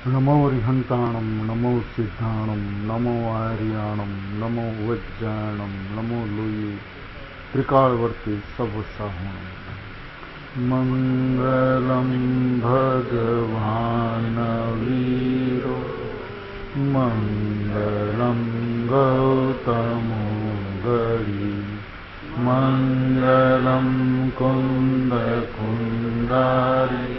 नमो रिहंताणम, नमो सिद्धाणम, नमो आर्याणम, नमो वज्जाणम, नमो लोये त्रिकालवर्ती सबसाहुणम। मंगलम भगवान वीरो, मंगलम गौतमो गरी, मंगलम कुंद कुंडारी,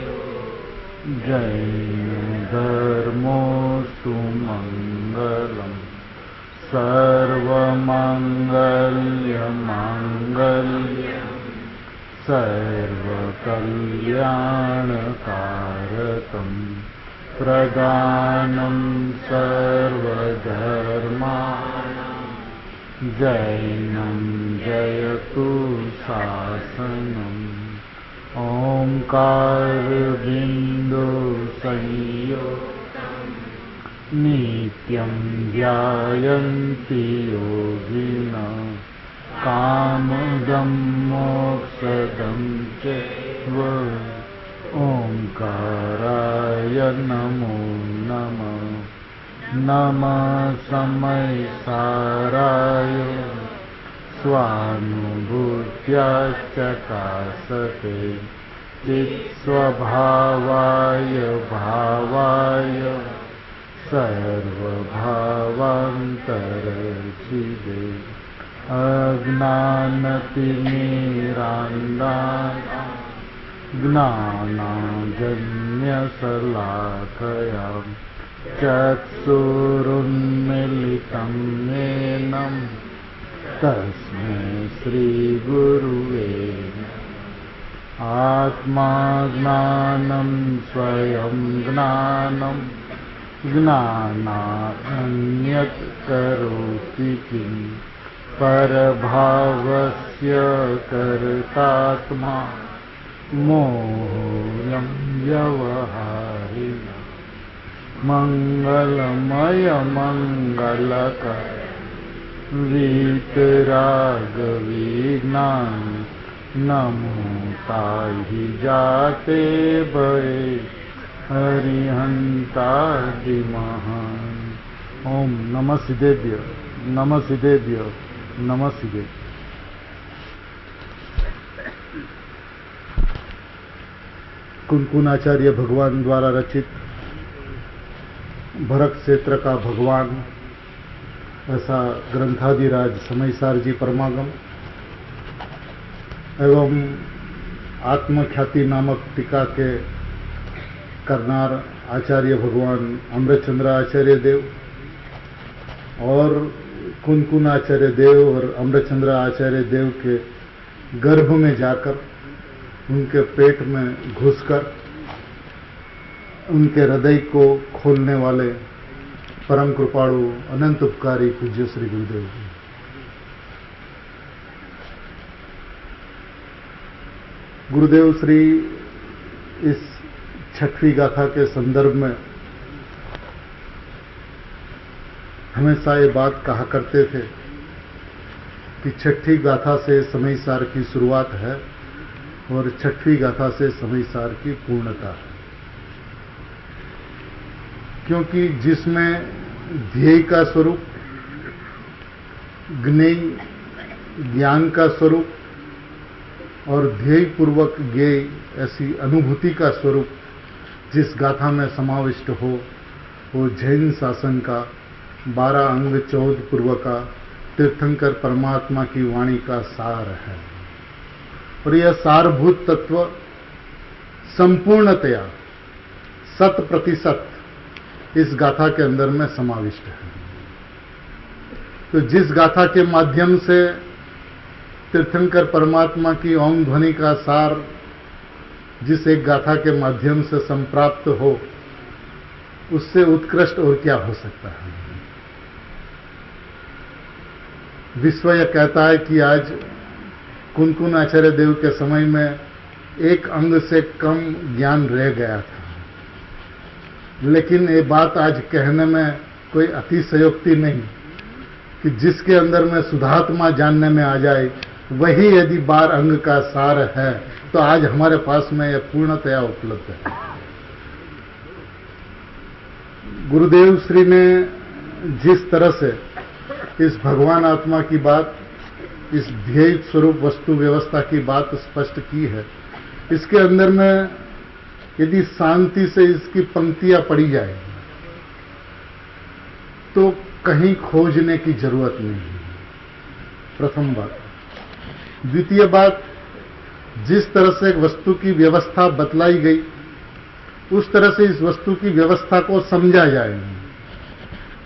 जैन धर्मोस्तु मंगलम, सर्वमंगल्यमांगल्यं सर्वकल्याणकारकं, प्रदानं सर्वधर्माणां, जैनं जयतु शासनम्। ओंकार बिंदु संयुक्तं नित्यं ध्यायन्ति योगिनः, कामदं मोक्षदं चैव। ओंकाराय नमो नमः। नमः समय साराय स्वानुभूत्याश्चकासते, चित्स्वभावाय भावाय सर्वभावान्तरचिदे, अज्ञानतिमिरान्धानां ज्ञानाञ्जन्यशलाकया चक्षुरुन्मीलितं येन तस्मै श्रीगुरुवे नमः। आत्मा ज्ञानं स्वयं ज्ञानं, ज्ञानान्यत् करोति किं, परभावस्य कर्तात्मा मोहोऽयं व्यवहारिणः। मंगलमय मंगलकर वीतरागविज्ञान, नमो ताहि जाते भये हरिहंतादिमहान्। ओम नमः सिद्धेभ्य, नमः सिद्धेभ्य, नमः सिद्धेभ्य। कुनकुनाचार्य भगवान द्वारा रचित भरत क्षेत्र का भगवान, ऐसा ग्रंथादिराज समयसार जी परमागम एवं आत्मख्याति नामक टीका के करनार आचार्य भगवान अमृतचंद्र आचार्य देव और कुनकुन आचार्य देव और अमृतचंद्र आचार्य देव के गर्भ में जाकर, उनके पेट में घुसकर उनके हृदय को खोलने वाले परम कृपाणु अनंत उपकारी पूज्य श्री गुरुदेव जी। गुरुदेव श्री इस छठवीं गाथा के संदर्भ में हमेशा ये बात कहा करते थे कि छठी गाथा से समयसार की शुरुआत है और छठवीं गाथा से समयसार की पूर्णता है, क्योंकि जिसमें ध्येय का स्वरूप, ज्ञान का स्वरूप और ध्येय पूर्वक ज्ञेय ऐसी अनुभूति का स्वरूप जिस गाथा में समाविष्ट हो, वो जैन शासन का 12 अंग 14 पूर्व का तीर्थंकर परमात्मा की वाणी का सार है। और यह सारभूत तत्व संपूर्णतया 100% इस गाथा के अंदर में समाविष्ट है। तो जिस गाथा के माध्यम से तीर्थंकर परमात्मा की ओम ध्वनि का सार जिस एक गाथा के माध्यम से संप्राप्त हो, उससे उत्कृष्ट और क्या हो सकता है। विश्व यह कहता है कि आज कुनकुन आचार्य देव के समय में एक अंग से कम ज्ञान रह गया था, लेकिन ये बात आज कहने में कोई अतिशयोक्ति नहीं कि जिसके अंदर में शुद्धात्मा जानने में आ जाए, वही यदि 12 अंग का सार है तो आज हमारे पास में यह पूर्णतया उपलब्ध है। गुरुदेव श्री ने जिस तरह से इस भगवान आत्मा की बात, इस ध्येय स्वरूप वस्तु व्यवस्था की बात स्पष्ट की है, इसके अंदर में यदि शांति से इसकी पंक्तियां पढ़ी जाए तो कहीं खोजने की जरूरत नहीं है। प्रथम बात। द्वितीय बात, जिस तरह से एक वस्तु की व्यवस्था बतलाई गई उस तरह से इस वस्तु की व्यवस्था को समझा जाए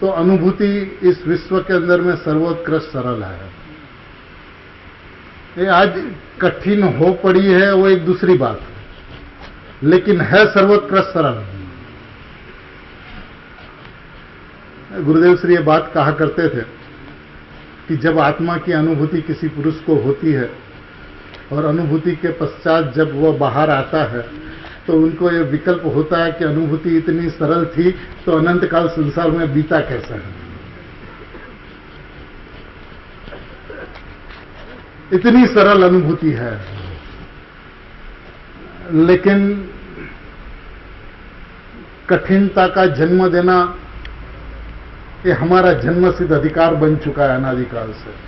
तो अनुभूति इस विश्व के अंदर में सर्वोत्कृष्ट सरल है। ये आज कठिन हो पड़ी है वो एक दूसरी बात, लेकिन है सर्वोत्कृष्ट सरल। गुरुदेव श्री ये बात कहा करते थे कि जब आत्मा की अनुभूति किसी पुरुष को होती है और अनुभूति के पश्चात जब वह बाहर आता है तो उनको ये विकल्प होता है कि अनुभूति इतनी सरल थी तो अनंत काल संसार में बीता कैसा है। इतनी सरल अनुभूति है, लेकिन कठिनता का जन्म देना ये हमारा जन्मसिद्ध अधिकार बन चुका है अनादिकाल से।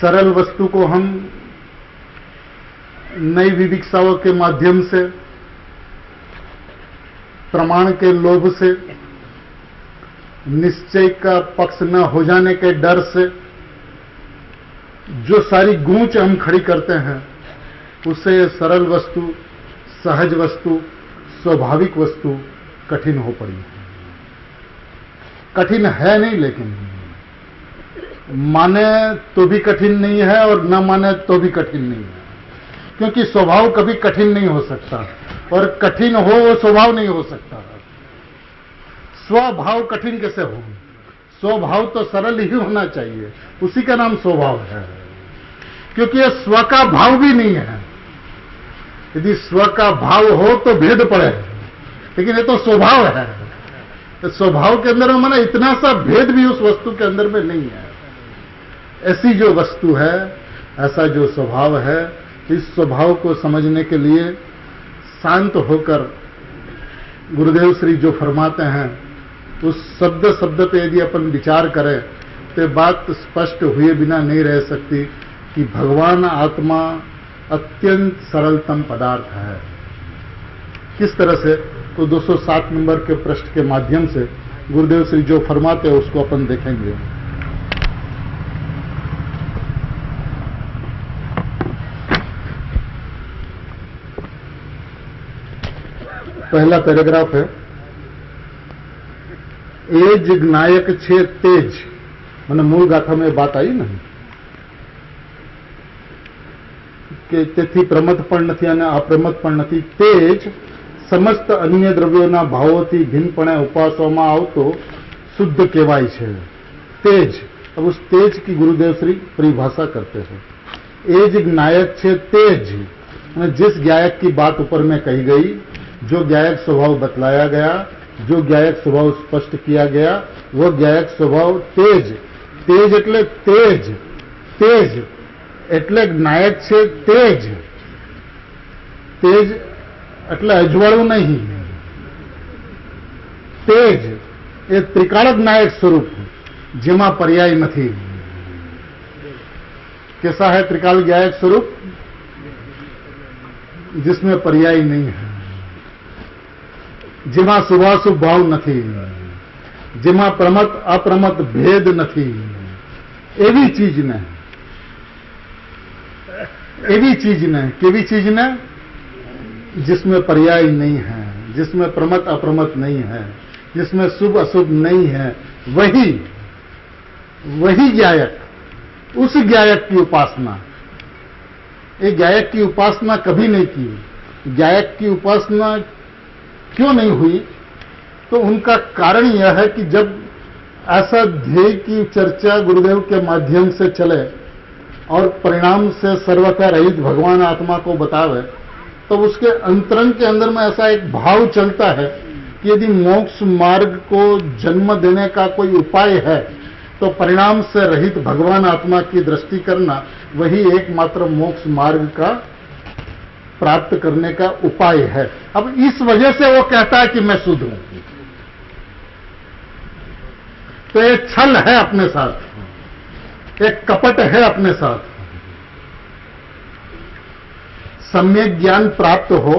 सरल वस्तु को हम नई विविक्षाओं के माध्यम से, प्रमाण के लोभ से, निश्चय का पक्ष न हो जाने के डर से जो सारी गूंच हम खड़ी करते हैं उससे सरल वस्तु, सहज वस्तु, स्वाभाविक वस्तु कठिन हो पड़ी। कठिन है नहीं, लेकिन माने तो भी कठिन नहीं है और न माने तो भी कठिन नहीं है, क्योंकि स्वभाव कभी कठिन नहीं हो सकता और कठिन हो वो स्वभाव नहीं हो सकता। स्वभाव कठिन कैसे हो? स्वभाव तो सरल ही होना चाहिए, उसी का नाम स्वभाव है, क्योंकि यह स्व का भाव भी नहीं है। यदि स्व का भाव हो तो भेद पड़े, लेकिन ये तो स्वभाव है। तो स्वभाव के अंदर में माना इतना सा भेद भी उस वस्तु के अंदर में नहीं है। ऐसी जो वस्तु है, ऐसा जो स्वभाव है, इस स्वभाव को समझने के लिए शांत होकर गुरुदेव श्री जो फरमाते हैं उस शब्द शब्द पे यदि अपन विचार करें तो बात स्पष्ट हुए बिना नहीं रह सकती कि भगवान आत्मा अत्यंत सरलतम पदार्थ है। किस तरह से? तो 207 नंबर के पृष्ठ के माध्यम से गुरुदेव श्री जो फरमाते हैं उसको अपन देखेंगे। पहला पैराग्राफ है, एज ज्ञायक छे तेज, मैंने मूल गाथा में बात आई नहीं કે તેથી પ્રમત પણ નથી અને અપ્રમત પણ નથી। તેજ સમસ્ત અન્ય દ્રવ્યોના ભાવોથી ભિન્નપણે ઉપાસવામાં આવતો શુદ્ધ કહેવાય છે। तेज, अब उस तेज की गुरुदेव श्री परिभाषा करते हैं। एज ज्ञायक छे तेज, जिस ज्ञायक की बात ऊपर में कही गई, जो ज्ञायक स्वभाव बतलाया गया, जो ज्ञायक स्वभाव स्पष्ट किया गया, वो ज्ञायक स्वभाव तेज। तेज એટલે तेज, तेज એટલે જ્ઞાયક છે તેજ। તેજ એટલે અજવાળું નહીં, તેજ એ ત્રિકાળ જ્ઞાયક સ્વરૂપ જેમાં પર્યાય નથી। कैसा है त्रिकाल ज्ञायक स्वरूप? जिसमें पर्याय नहीं है, જેમાં શુભાશુભ ભાવ નથી, જેમાં પ્રમત અપ્રમત ભેદ નથી। એવી ચીજ ને, एवी चीज ने, केवी चीज ने? जिसमें पर्याय नहीं है, जिसमें प्रमत अप्रमत नहीं है, जिसमें शुभ अशुभ नहीं है, वही ज्ञायक, उस ज्ञायक की उपासना। एक ज्ञायक की उपासना कभी नहीं की। ज्ञायक की उपासना क्यों नहीं हुई? तो उनका कारण यह है कि जब ऐसा ध्येय की चर्चा गुरुदेव के माध्यम से चले और परिणाम से सर्वथा रहित भगवान आत्मा को बतावे, तो उसके अंतरंग के अंदर में ऐसा एक भाव चलता है कि यदि मोक्ष मार्ग को जन्म देने का कोई उपाय है तो परिणाम से रहित भगवान आत्मा की दृष्टि करना वही एकमात्र मोक्ष मार्ग का प्राप्त करने का उपाय है। अब इस वजह से वो कहता है कि मैं शुद्ध हूं। तो एक छल है अपने साथ, एक कपट है अपने साथ। सम्यक ज्ञान प्राप्त हो,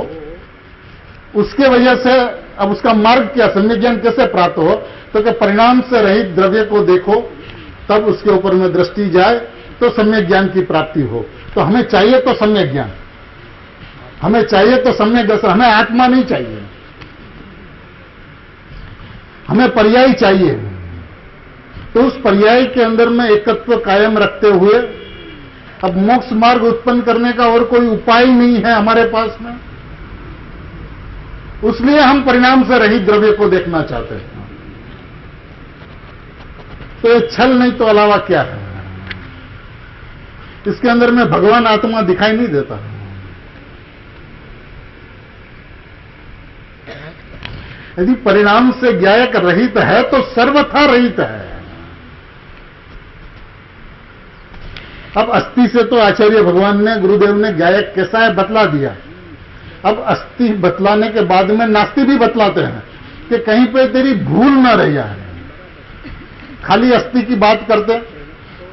उसके वजह से अब उसका मार्ग क्या, सम्यक ज्ञान कैसे प्राप्त हो, तो कि परिणाम से रहित द्रव्य को देखो, तब उसके ऊपर में दृष्टि जाए तो सम्यक ज्ञान की प्राप्ति हो। तो हमें चाहिए तो सम्यक ज्ञान, हमें चाहिए तो सम्यक दर्शन, हमें आत्मा नहीं चाहिए, हमें पर्याय चाहिए। तो उस पर्याय के अंदर में एकत्व कायम रखते हुए अब मोक्ष मार्ग उत्पन्न करने का और कोई उपाय नहीं है हमारे पास में, उसलिए हम परिणाम से रहित द्रव्य को देखना चाहते हैं। तो ये छल नहीं तो अलावा क्या है? इसके अंदर में भगवान आत्मा दिखाई नहीं देता। यदि परिणाम से ज्ञायक रहित है तो सर्वथा रहित है। अब अस्थि से तो आचार्य भगवान ने, गुरुदेव ने ज्ञायक कैसा है बतला दिया। अब अस्थि बतलाने के बाद में नास्ति भी बतलाते हैं कि कहीं पे तेरी भूल ना रह जाए। खाली अस्थि की बात करते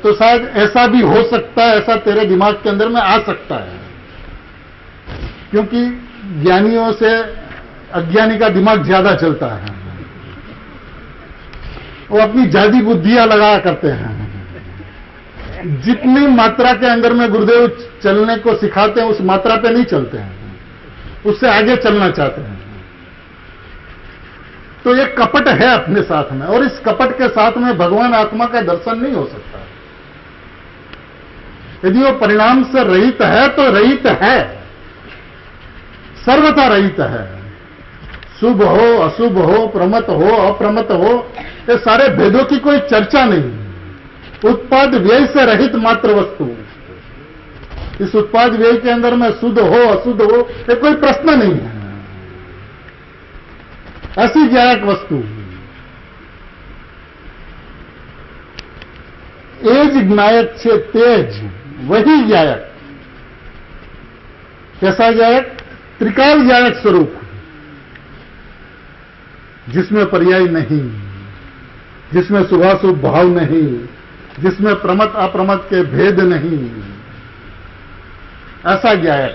तो शायद ऐसा भी हो सकता है, ऐसा तेरे दिमाग के अंदर में आ सकता है, क्योंकि ज्ञानियों से अज्ञानी का दिमाग ज्यादा चलता है। वो अपनी जादी बुद्धियां लगा करते हैं। जितनी मात्रा के अंदर में गुरुदेव चलने को सिखाते हैं उस मात्रा पे नहीं चलते हैं, उससे आगे चलना चाहते हैं। तो ये कपट है अपने साथ में, और इस कपट के साथ में भगवान आत्मा का दर्शन नहीं हो सकता। यदि वो परिणाम से रहित है तो रहित है, सर्वथा रहित है। शुभ हो, अशुभ हो, प्रमत हो, अप्रमत हो, ये सारे भेदों की कोई चर्चा नहीं। उत्पाद व्यय से रहित मात्र वस्तु। इस उत्पाद व्यय के अंदर में शुद्ध हो, अशुद्ध हो, ये कोई प्रश्न नहीं है। ऐसी ज्ञायक वस्तु, एज ज्ञायक से तेज, वही ज्ञायक। कैसा ज्ञायक? त्रिकाल ज्ञायक स्वरूप, जिसमें पर्याय नहीं, जिसमें शुभाशुभ भाव नहीं, जिसमें प्रमत अप्रमत के भेद नहीं, ऐसा ज्ञायक,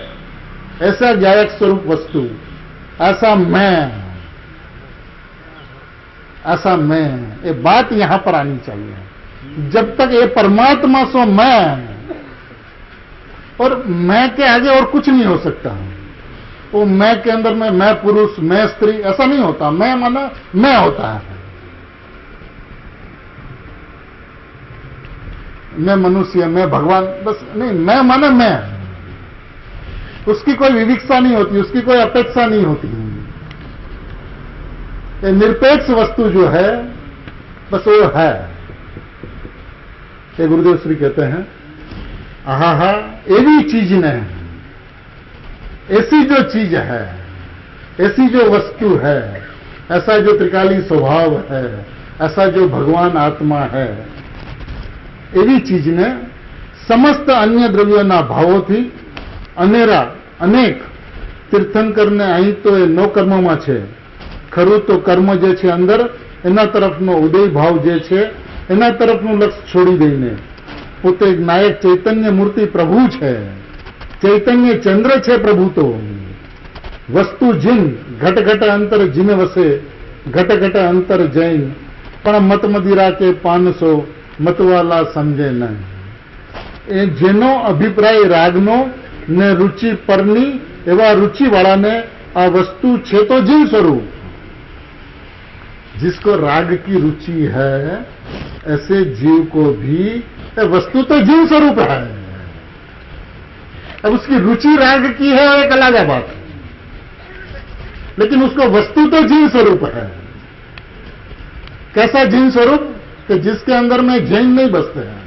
ऐसा ज्ञायक स्वरूप वस्तु, ऐसा मैं, ऐसा मैं। ये बात यहां पर आनी चाहिए। जब तक ये परमात्मा सो मैं, और मैं के आगे और कुछ नहीं हो सकता। वो मैं के अंदर में मैं पुरुष, मैं स्त्री, ऐसा नहीं होता। मैं माना मैं होता है। मैं मनुष्य, मैं भगवान, बस नहीं। मैं माना मैं, उसकी कोई विविक्षा नहीं होती, उसकी कोई अपेक्षा नहीं होती। ये निरपेक्ष वस्तु जो है बस वो है। ये गुरुदेव श्री कहते हैं, आहा एवी चीज ने, ऐसी जो चीज है, ऐसी जो वस्तु है, ऐसा जो त्रिकाली स्वभाव है, ऐसा जो भगवान आत्मा है, एवी चीज ने समस्त अन्य द्रव्यों ना भावो थी अनेरा अनेक તીર્થંકર ને અહીં તો એ નો કર્મમાં છે, ખરું તો કર્મ જે છે અંદર એના તરફનો ઉદય ભાવ જે છે એના તરફનું લક્ષ છોડી દઈને પોતે નાયક ચૈતન્ય મૂર્તિ પ્રભુ છે, ચૈતન્ય ચંદ્ર છે પ્રભુ. તો વસ્તુ જીન ઘટ ઘટ અંતર જીન વસે, ઘટ ઘટ અંતર જૈન, પણ મત મદિરા કે 500 મતવાલા સમજે નહીં. એ જેનો અભિપ્રાય રાગનો ને रुचि पરની એવા रुचिवाળાને આ वस्तु છે तो जीव स्वरूप. जिसको राग की रुचि है ऐसे जीव को भी वस्तु तो जीव स्वरूप है. अब उसकी रुचि राग की है एक अलग बात, लेकिन उसको वस्तु तो जीव स्वरूप है. कैसा जीव स्वरूप कि जिसके अंदर में जैन नहीं बसते हैं.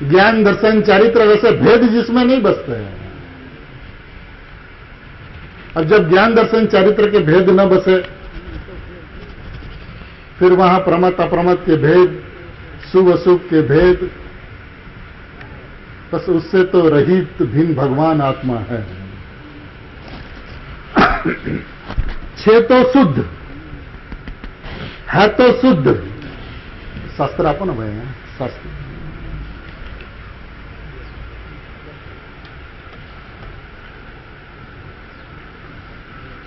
ज्ञान दर्शन चारित्र वैसे भेद जिसमें नहीं बसते हैं. अब जब ज्ञान दर्शन चारित्र के भेद न बसे फिर वहां प्रमत अप्रमत के भेद, शुभ अशुभ के भेद, बस उससे तो रहित भिन्न भगवान आत्मा है। छे तो शुद्ध है, तो शुद्ध शास्त्र आपो ना भाई, शास्त्र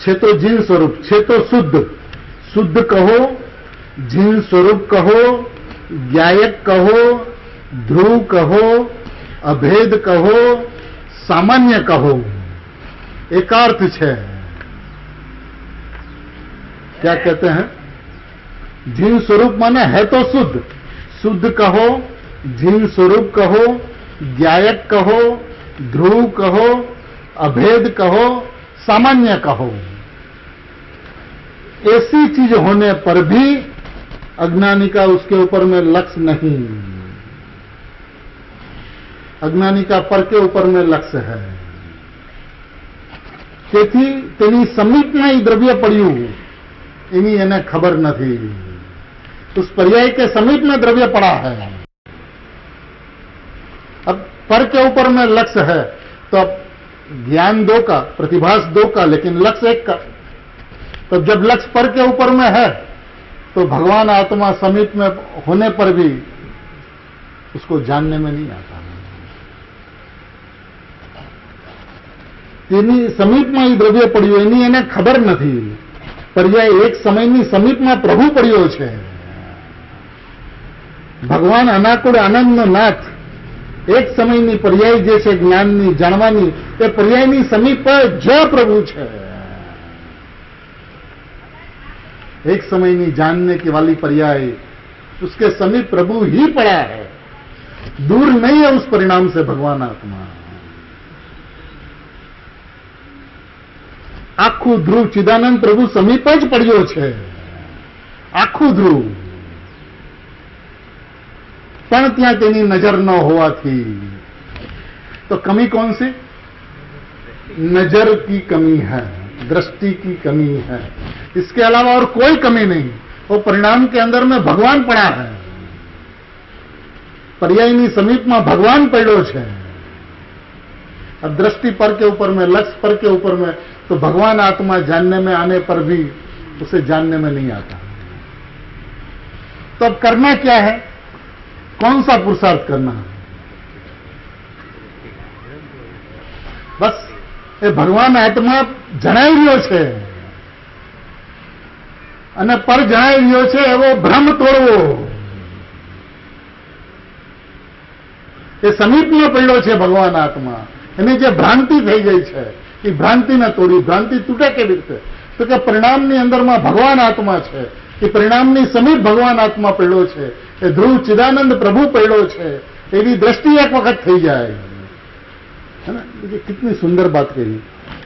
छे तो जिन स्वरूप, छे तो शुद्ध, शुद्ध कहो, जिन स्वरूप कहो, ज्ञायक कहो, ध्रुव कहो, अभेद कहो, सामान्य कहो, एकार्थ छे। क्या कहते हैं? जिन स्वरूप माने है तो शुद्ध, शुद्ध कहो, जिन स्वरूप कहो, ज्ञायक कहो, ध्रुव कहो, अभेद कहो, सामान्य कहो। ऐसी चीज होने पर भी अज्ञानी का उसके ऊपर में लक्ष्य नहीं, अज्ञानी का पर के ऊपर में लक्ष्य है। તેથી તેની સમીપમાં ही द्रव्य પડ્યું એની એને ખબર નથી। उस पर्याय के समीप में द्रव्य पड़ा है। अब पर के ऊपर में लक्ष्य है तो अब ज्ञान दो का, प्रतिभास दो का, लेकिन लक्ष्य एक का। तो जब लक्ष्य पर के ऊपर में है तो भगवान आत्मा समीप में होने पर भी उसको जानने में नहीं आता। તેની સમીપમાં એ દ્રવ્ય પડ્યું એની એને ખબર નથી। પર્યાય એક સમયની સમીપમાં પ્રભુ પડ્યો છે। ભગવાન અનાકુળ આનંદનો નાથ એક સમયની પર્યાય જે છે જ્ઞાનની, જાણવાની, એ પર્યાયની સમીપ જ પ્રભુ છે। एक समयनी जानने की वाली पर्याय उसके समीप प्रभु ही पड़ा है, दूर नहीं है उस परिणाम से भगवान आत्मा। आखू ध्रुव चिदानंद प्रभु समीप ज पड़्यो छे, आखू ध्रुव, पण त्यां तेनी नजर न होवाथी। तो कमी कौन सी? नजर की कमी है, दृष्टि की कमी है, इसके अलावा और कोई कमी नहीं। वो परिणाम के अंदर में भगवान पड़ा है, पर्यायनी समीप में भगवान पड़ो छे। अब दृष्टि पर के ऊपर में, लक्ष्य पर के ऊपर में, तो भगवान आत्मा जानने में आने पर भी उसे जानने में नहीं आता। तो अब करना क्या है? कौन सा पुरुषार्थ करना? बस ये भगवान आत्मा जणाई रह्यो छे અને પર જણાઈ રહ્યો છે એવો ભ્રમ તોડવો। એ સમીપમાં પડ્યો છે ભગવાન આત્મા, એની જે ભ્રાંતિ થઈ ગઈ છે એ ભ્રાંતિને તોડી। ભ્રાંતિ તૂટે કેવી રીતે? તો કે પરિણામની અંદરમાં ભગવાન આત્મા છે, એ પરિણામની સમીપ ભગવાન આત્મા પડ્યો છે, એ ધ્રુવ ચિદાનંદ પ્રભુ પડ્યો છે, એવી દ્રષ્ટિ એક વખત થઈ જાય, है ना? कितनी सुंदर बात कही।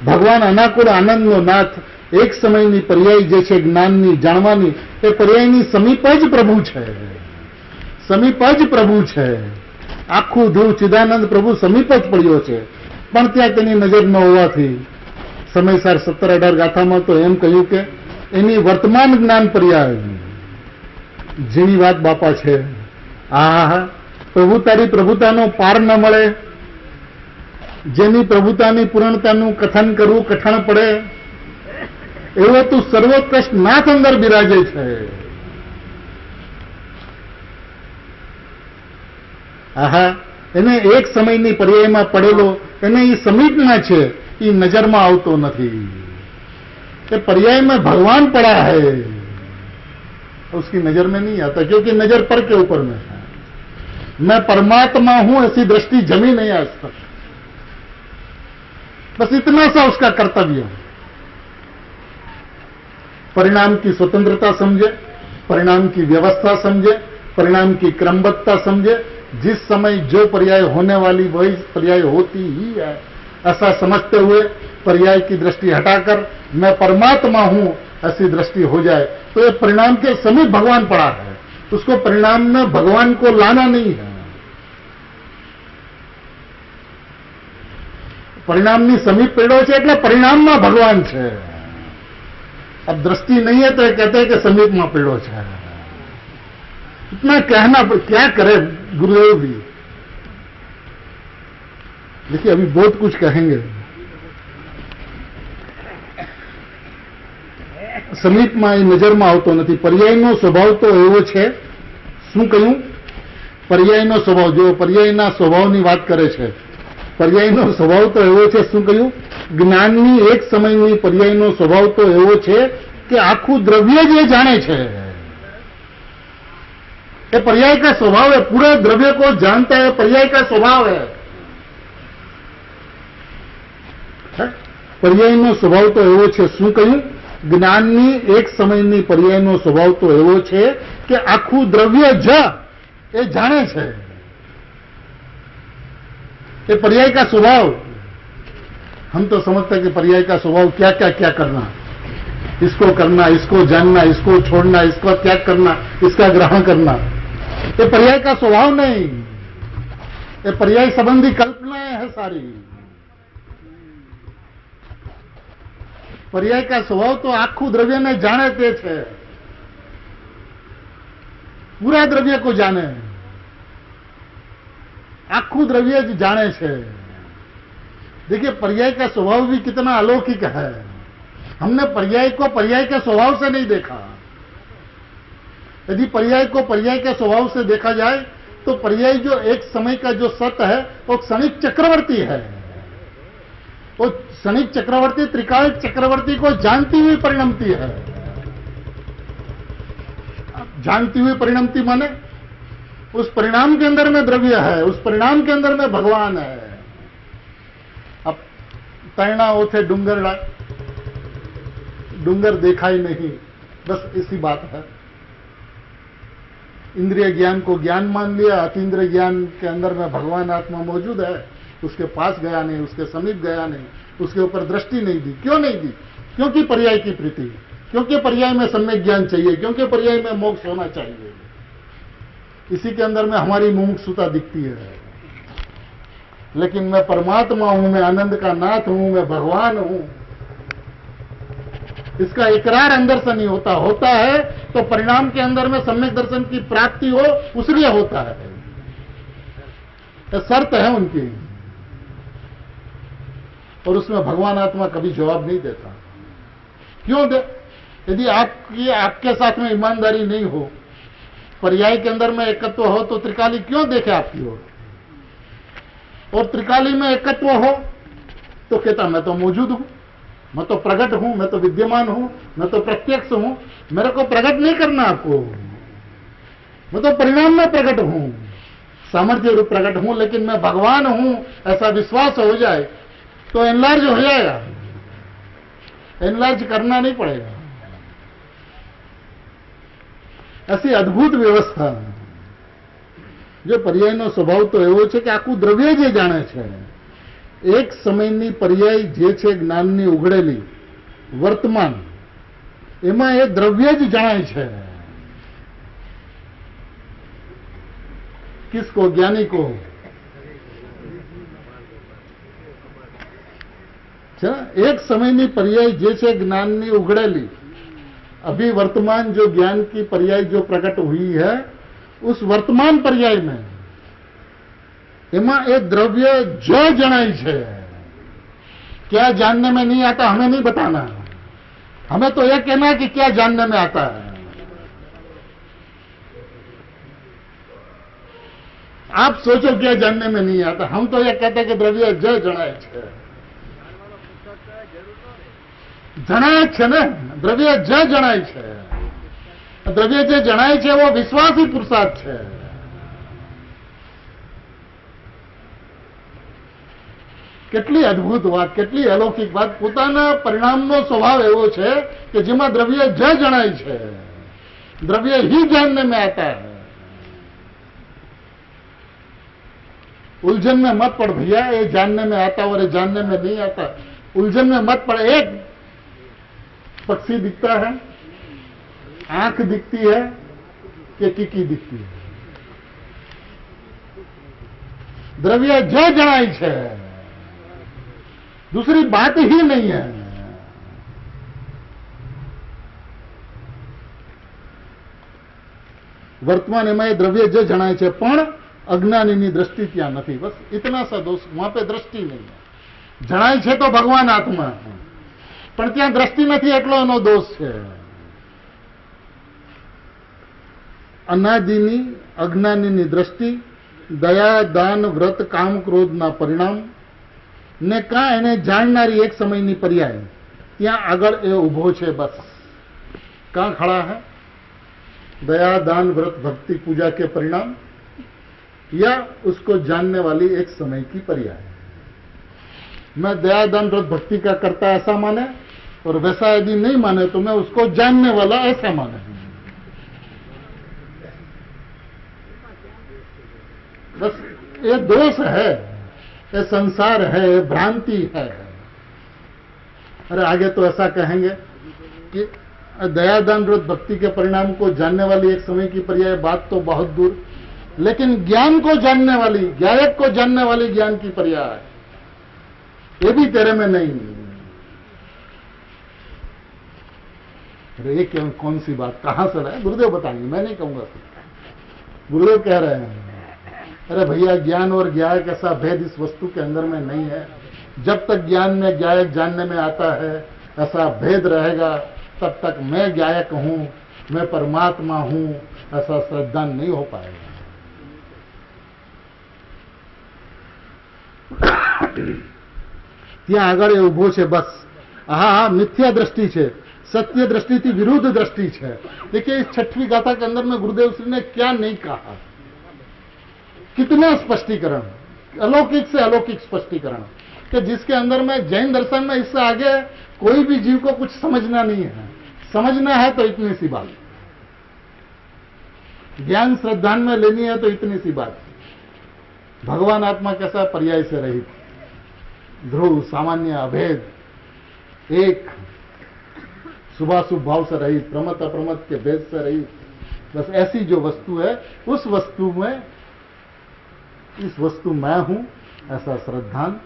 भगवान अनाकुल आनंदनो नाथ एक समयनी पर्याय जे छे ज्ञाननी, जाणवानी, ए पर्यायनी समीप ज प्रभु छे, समीप ज प्रभु छे। आखू ध्रुव चिदानंद प्रभु समीप ज पड्यो छे, पण त्यां तेनी नजर न होवाथी समयसर 17-18 गाथामां तो एम कह्युं के एनी वर्तमान ज्ञान पर्याय जेनी वात बापा छे। आहा, प्रभु तारी प्रभुतानो पार न मळे, जेनी प्रभुतानी पूर्णताનું कथन કરવું કઠણ પડે, એવો તું સર્વોત્કૃષ્ટ નાથ અંદર બિરાજે છે। આહા, એને એક સમયની પર્યાયમાં પડેલો, એને એ સમીપમાં છે, એ નજરમાં આવતો નથી। એ पर्याय में भगवान पड़ा है, उसकी नजर में नहीं आता, क्योंकि नजर पर के ऊपर में है। मैं परमात्मा हूं ऐसी दृष्टि जमी नहीं आ सकती। बस इतना सा उसका कर्तव्य। परिणाम की स्वतंत्रता समझे, परिणाम की व्यवस्था समझे, परिणाम की क्रमबद्धता समझे। जिस समय जो पर्याय होने वाली वही पर्याय होती ही है, ऐसा समझते हुए पर्याय की दृष्टि हटाकर मैं परमात्मा हूं ऐसी दृष्टि हो जाए, तो ये परिणाम के समीप भगवान पड़ा है। उसको परिणाम में भगवान को लाना नहीं है। परिणामनी समीप पेड़ो छे એટલે परिणामમાં भगवान છે। अब दृष्टि नहीं है तो ये कहते हैं कि समीप में पेड़ो छे। इतना कहना क्या करे गुरुदेव भी। देखिए अभी बहुत कुछ कहेंगे। સમીપમાં એ નજરમાં આવતો નથી। પર્યાયનો સ્વભાવ તો એવો છે, શું કહ્યું? પર્યાયનો સ્વભાવ, જો પર્યાયના સ્વભાવની વાત કરે છે, પર્યાયનો સ્વભાવ તો એવો છે, શું કહ્યું? જ્ઞાનની એક સમયની પર્યાયનો સ્વભાવ તો એવો છે કે આખું દ્રવ્ય જે જાણે છે, ये पर्याय का स्वभाव है। पूरे द्रव्य को जानता है, पर्याय का स्वभाव है। पर्यायનો સ્વભાવ તો એવો છે, શું કહ્યું? જ્ઞાનની એક સમયની પર્યાયનો સ્વભાવ તો એવો છે કે આખું દ્રવ્ય જ એ જાણે છે। ये पर्याय का स्वभाव, हम तो समझते हैं कि पर्याय का स्वभाव क्या क्या क्या करना, इसको करना, इसको जानना, इसको छोड़ना, इसको त्याग करना, इसका ग्रहण करना। ये पर्याय का स्वभाव नहीं, ये पर्याय संबंधी कल्पनाएं है सारी। पर्याय का स्वभाव तो आखू द्रव्य ने जाने ते छे, पूरा द्रव्य को जाने, आखू द्रव्य जाने छे। देखिए पर्याय का स्वभाव भी कितना अलौकिक है। हमने पर्याय को पर्याय के स्वभाव से नहीं देखा। यदि पर्याय को पर्याय के स्वभाव से देखा जाए तो पर्याय जो एक समय का जो सत्य है वो क्षणिक चक्रवर्ती है। वो क्षणिक चक्रवर्ती त्रिकालिक चक्रवर्ती को जानती हुई परिणमती है। जानती हुई परिणमती माने उस परिणाम के अंदर में द्रव्य है, उस परिणाम के अंदर में भगवान है। अब तैरना थे डूंगर देखा ही नहीं, बस इसी बात है। इंद्रिय ज्ञान को ज्ञान मान लिया, अतीन्द्रिय ज्ञान के अंदर में भगवान आत्मा मौजूद है, उसके पास गया नहीं, उसके समीप गया नहीं, उसके ऊपर दृष्टि नहीं दी। क्यों नहीं दी? क्योंकि पर्याय की प्रीति, क्योंकि पर्याय में सम्यक ज्ञान चाहिए, क्योंकि पर्याय में मोक्ष होना चाहिए। इसी के अंदर में हमारी मुमुक्षुता दिखती है। लेकिन मैं परमात्मा हूं, मैं आनंद का नाथ हूं, मैं भगवान हूं, इसका इकरार अंदर से नहीं होता। होता है तो परिणाम के अंदर में सम्यक दर्शन की प्राप्ति हो, उसलिए होता है। यह शर्त है उनकी, और उसमें भगवान आत्मा कभी जवाब नहीं देता। क्यों दे? यदि आपके साथ में ईमानदारी नहीं हो, पर्याय के अंदर में एकत्व हो, तो त्रिकाली क्यों देखे आपकी ओर? और त्रिकाली में एकत्व हो तो कहता मैं तो मौजूद हूं, मैं तो प्रकट हूं, मैं तो विद्यमान हूं, मैं तो प्रत्यक्ष हूं, मेरे को प्रकट नहीं करना आपको, मैं तो परिणाम में प्रकट हूं, सामर्थ्य रूप प्रकट हूं, लेकिन मैं भगवान हूं, ऐसा विश्वास हो जाए तो एनलार्ज हो जाएगा। एनलार्ज करना नहीं पड़ेगा। ऐसी अद्भुत व्यवस्था। जो पर्यायનો સ્વભાવ તો એવો છે કે આખું દ્રવ્ય જે જાણે છે, એક સમયની પર્યાય જે છે જ્ઞાનની ઉઘડેલી વર્તમાન, એમાં એ દ્રવ્ય જ જણાય છે। किसको? ज्ञानी को। एक समयની पर्याय જે છે જ્ઞાનની ઉઘડેલી, अभी वर्तमान जो ज्ञान की पर्याय जो प्रकट हुई है, उस वर्तमान पर्याय में एमा एक द्रव्य जो जनाई है। क्या जानने में नहीं आता हमें नहीं बताना, हमें तो यह कहना है कि क्या जानने में आता है। आप सोचो क्या जानने में नहीं आता, हम तो यह कहते हैं कि द्रव्य जो जनाय है। जनाय है ना, द्रव्य ज जनाय है। द्रव्य जो जनाय है वो विश्वासी पुरुषार्थ है। કેટલી અદ્ભુત વાત, કેટલી અલૌકિક વાત। પોતાના પરિણામનો સ્વભાવ એવો છે કે જેમાં દ્રવ્ય જ જણાય છે, દ્રવ્ય ही जानने में आता है। उलझन में मत पड़ भैया, ये जानने में आता और ये जानने में नहीं आता। उलझन में मत पड़। एक पक्षी दिखता है, आंख दिखती है कि कीकी दिखती है? द्रव्य जो जनाई है, दूसरी बात ही नहीं है। वर्तमान एम द्रव्य जो जनाय है, पण અજ્ઞાનીની દ્રષ્ટિ ત્યાં નથી. બસ ઇતના સા દોષ, વહાં પે દ્રષ્ટિ નહીં. જણાય છે તો ભગવાન આત્મા, પણ ત્યાં દ્રષ્ટિ નથી એટલો એનો દોષ છે. અનાદિની અજ્ઞાનીની દ્રષ્ટિ, દયા દાન વ્રત કામ ક્રોધના પરિણામ ને કાં એને જાણનારી એક સમયની પર્યાય, ત્યાં આગળ એ ઊભો છે. બસ કાં ખડા है? दया दान व्रत भक्ति पूजा के परिणाम या उसको जानने वाली एक समय की पर्याय. मैं दया दान व्रत भक्ति का करता ऐसा माने, और वैसा यदि नहीं माने तो मैं उसको जानने वाला ऐसा माने. बस ये दोष है, ये संसार है, ये भ्रांति है. अरे आगे तो ऐसा कहेंगे कि दया दान व्रत भक्ति के परिणाम को जानने वाली एक समय की पर्याय, बात तो बहुत दूर, लेकिन ज्ञान को जानने वाली, ज्ञायक को जानने वाली ज्ञान की पर्याय, ये भी तेरे में नहीं. अरे ये क्यों, कौन सी बात, कहां से लाए? गुरुदेव बताएंगे, मैं नहीं कहूंगा. गुरुदेव कह रहे हैं, अरे भैया ज्ञान और ज्ञायक ऐसा भेद इस वस्तु के अंदर में नहीं है. जब तक ज्ञान में ज्ञायक जानने में आता है, ऐसा भेद रहेगा, तब तक मैं ज्ञायक हूं, मैं परमात्मा हूं, ऐसा श्रद्धा नहीं हो पाएगा. ત્યાં આગળ એ ઉભો છે. બસ હા, મિથ્યા दृष्टि છે, सत्य दृष्टि थी विरुद्ध दृष्टि है. देखिए इस 6वीं गाथा के अंदर में गुरुदेव श्री ने क्या नहीं कहा, कितना स्पष्टीकरण, अलौकिक से अलौकिक स्पष्टीकरण, कि जिसके अंदर में जैन दर्शन में इससे आगे कोई भी जीव को कुछ समझना नहीं है. समझना है तो इतनी सी बात, ज्ञान श्रद्धान में लेनी है तो इतनी सी बात. भगवान आत्मा कैसा पर्याय से रहित, ध्रुव सामान्य अभेद, एक शुभाशुभ भाव से रहित, प्रमत अप्रमत के भेद से रहित, बस ऐसी जो वस्तु है, उस वस्तु में, इस वस्तु मैं हूं ऐसा श्रद्धान.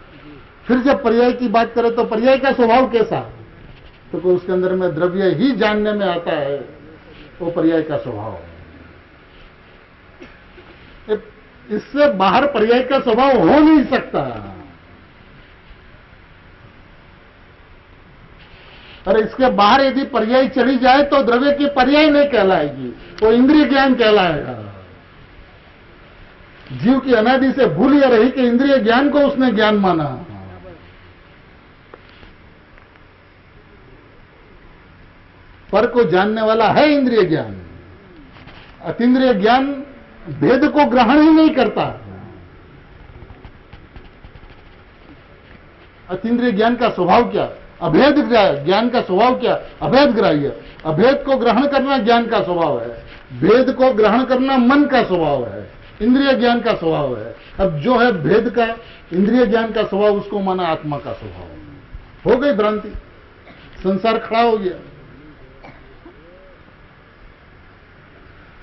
फिर जब पर्याय की बात करें तो पर्याय का स्वभाव कैसा, तो कोई उसके अंदर में द्रव्य ही जानने में आता है, वो पर्याय का स्वभाव. इससे बाहर पर्याय का स्वभाव हो नहीं सकता. अरे इसके बाहर यदि पर्याय चली जाए तो द्रव्य की पर्याय नहीं कहलाएगी, वो इंद्रिय ज्ञान कहलाएगा. जीव की अनादि से भूल यह रही कि इंद्रिय ज्ञान को उसने ज्ञान माना. पर को जानने वाला है इंद्रिय ज्ञान. अतीन्द्रिय ज्ञान भेद को ग्रहण ही नहीं करता. अतीन्द्रिय ज्ञान का स्वभाव क्या, अभेद ज्ञान का स्वभाव क्या, अभेद ग्राह्य. अभेद को ग्रहण करना ज्ञान का स्वभाव है, भेद को ग्रहण करना मन का स्वभाव है, इंद्रिय ज्ञान का स्वभाव है. अब जो है भेद का, इंद्रिय ज्ञान का स्वभाव, उसको माना आत्मा का स्वभाव. हो गई भ्रांति, संसार खड़ा हो गया.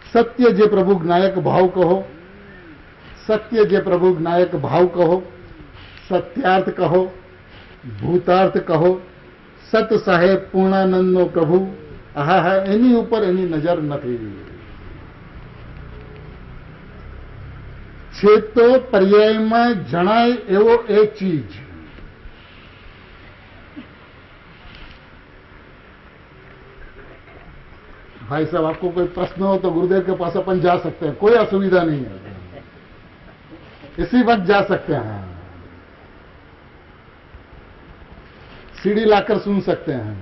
सत्य जे प्रभु ज्ञायक भाव कहो, सत्य जे प्रभु ज्ञायक भाव कहो, सत्यार्थ कहो, भूतार्थ कहो, सत साहेब पूर्णानंदनो प्रभु, आहा एनी ऊपर एनी नजर નથી. છે તો પર્યાયમાં જણાય એવો એ ચીજ. भाई साहब आपको कोई प्रश्न हो तो गुरुदेव के पास अपन जा सकते हैं, कोई असुविधा नहीं है, इसी वक्त जा सकते हैं, सीढ़ी लाकर सुन सकते हैं.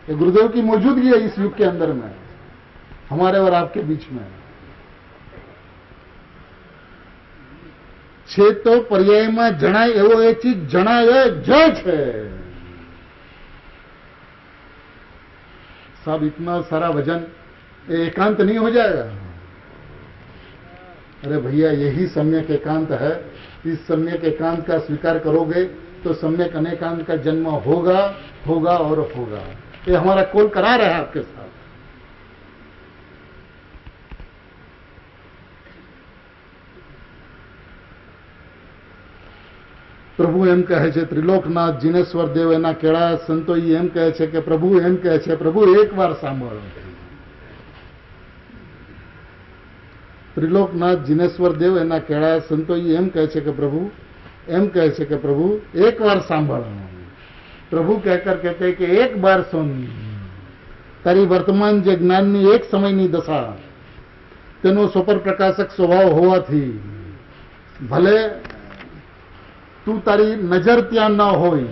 ये गुरुदेव की मौजूदगी है इस युग के अंदर में, हमारे और आपके बीच में. છે તો પર્યાયમાં જણાય એવો એ ચીજ જણાય જ છે. साहब इतना सारा वजन एकांत नहीं हो जाएगा. अरे भैया यही सम्यक एकांत है. इस सम्यक एकांत का स्वीकार करोगे तो सम्यक अनेकांत का जन्म होगा, होगा और होगा. ये हमारा कॉल करा रहा है आपके साथ. प्रभु एम कहे छे, त्रिलोकनाथ जिनेश्वर देव एना केड़ा संतो एम कहे छे कि प्रभु एम कहे छे, प्रभु एक बार सांभळो. ત્રિલોકનાથ જીનેશ્વર દેવ એના કેળાયા સંતોએ એમ કહે છે કે પ્રભુ एक बार सांभळ। प्रभु कहकर कहते हैं कि एक बार सुन, तारी वर्तमान जे ज्ञाननी एक समयनी दशा तेनो सुपर प्रकाशक स्वभाव होवाथी भले तू तारी नजर त्यां न होय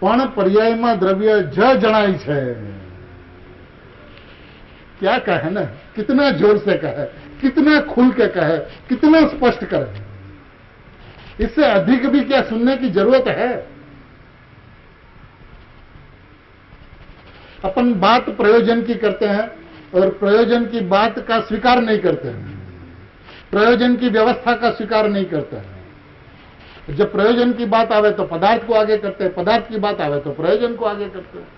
पण पर्यायमां द्रव्य ज जणाय छे। क्या कहे ना, कितना जोर से कहे, कितना खुल के कहे, कितना स्पष्ट करे, इससे अधिक भी क्या सुनने की जरूरत है। अपन बात प्रयोजन की करते हैं और प्रयोजन की बात का स्वीकार नहीं करते हैं, प्रयोजन की व्यवस्था का स्वीकार नहीं करते हैं। जब प्रयोजन की बात आवे तो पदार्थ को आगे करते हैं, पदार्थ की बात आवे तो प्रयोजन को आगे करते हैं।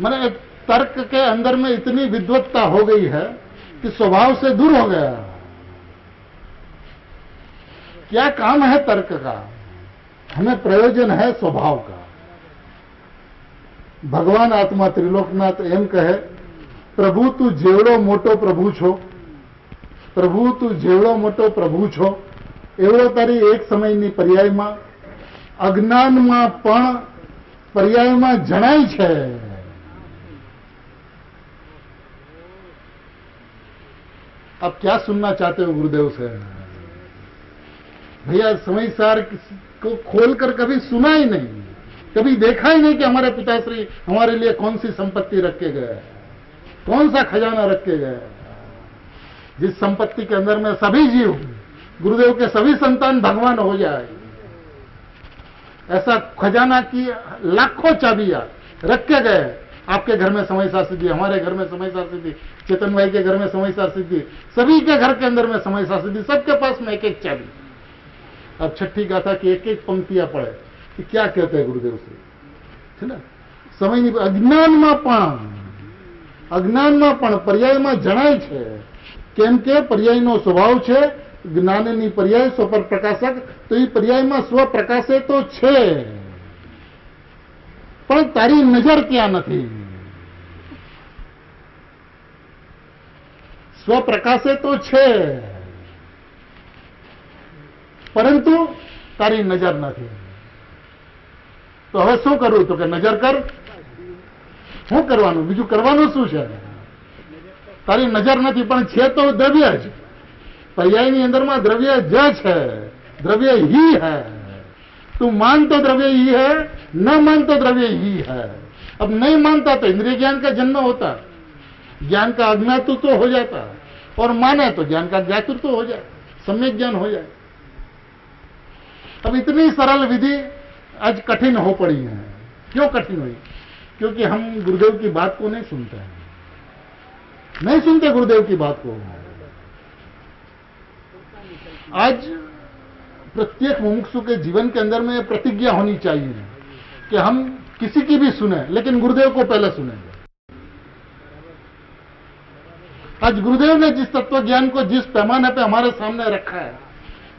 माने तर्क के अंदर में इतनी विद्वत्ता हो गई है कि स्वभाव से दूर हो गया। क्या काम है तर्क का, हमें प्रयोजन है स्वभाव का। भगवान आत्मा त्रिलोकनाथ एम कहे, प्रभु तू जेवड़ो मोटो प्रभु छो, प्रभु तू जेवड़ो मोटो प्रभु छो एवड़ो तारी एक समयनी पर्यायमां अज्ञानमां पण पर्यायमां जणाय छे। अब क्या सुनना चाहते हो गुरुदेव से? भैया समय सार को खोलकर कभी सुना ही नहीं, कभी देखा ही नहीं कि हमारे पिताश्री हमारे लिए कौन सी संपत्ति रख के गए, कौन सा खजाना रख के गए, जिस संपत्ति के अंदर में सभी जीव गुरुदेव के सभी संतान भगवान हो जाए, ऐसा खजाना की लाखों चाबियां रख के गए। आपके घर में समय सार सिद्धि, हमारे घर में समय सार सिद्धि, चेतन भाई के घर में समय सार सिद्धि, सभी के घर के अंदर में समय सार सिद्धि, सबके पास में एक एक चाबी। अब छठी गाथा की एक एक पंक्तियां पढ़े कि क्या कहते हैं गुरुदेव से, है ना। समय नहीं, अज्ञाનમાં પણ પર્યાયમાં જણાય છે, કેમ કે પર્યાયનો સ્વભાવ છે જ્ઞાનની પર્યાય સ્વપર પ્રકાશક, તો એ પર્યાયમાં સ્વપ્રકાશે તો છે પણ તારી નજર ત્યાં નથી। સ્વપ્રકાશે તો છે પરંતુ તારી નજર નથી। તો હવે શું કરવું? તો કે નજર કર। શું કરવાનું? બીજું કરવાનું શું છે? તારી નજર નથી પણ છે તો દ્રવ્ય જ, पर्यायની અંદરમાં દ્રવ્ય જ છે, દ્રવ્ય ही है। तू मान तो द्रव्य ही है, न मान तो द्रव्य ही है। अब नहीं मानता तो इंद्रिय ज्ञान का जन्म होता, ज्ञान का अज्ञातृत्व हो जाता, और माने तो ज्ञान का ज्ञातृत्व हो जाए, सम्यक ज्ञान हो जाए। अब इतनी सरल विधि आज कठिन हो पड़ी है। क्यों कठिन हुई? क्योंकि हम गुरुदेव की बात को नहीं सुनते हैं, नहीं सुनते गुरुदेव की बात को। आज प्रत्येक मुमुक्षु के जीवन के अंदर में प्रतिज्ञा होनी चाहिए कि हम किसी की भी सुने लेकिन गुरुदेव को पहले सुनेंगे। आज गुरुदेव ने जिस तत्व ज्ञान को जिस पैमाने पे हमारे सामने रखा है,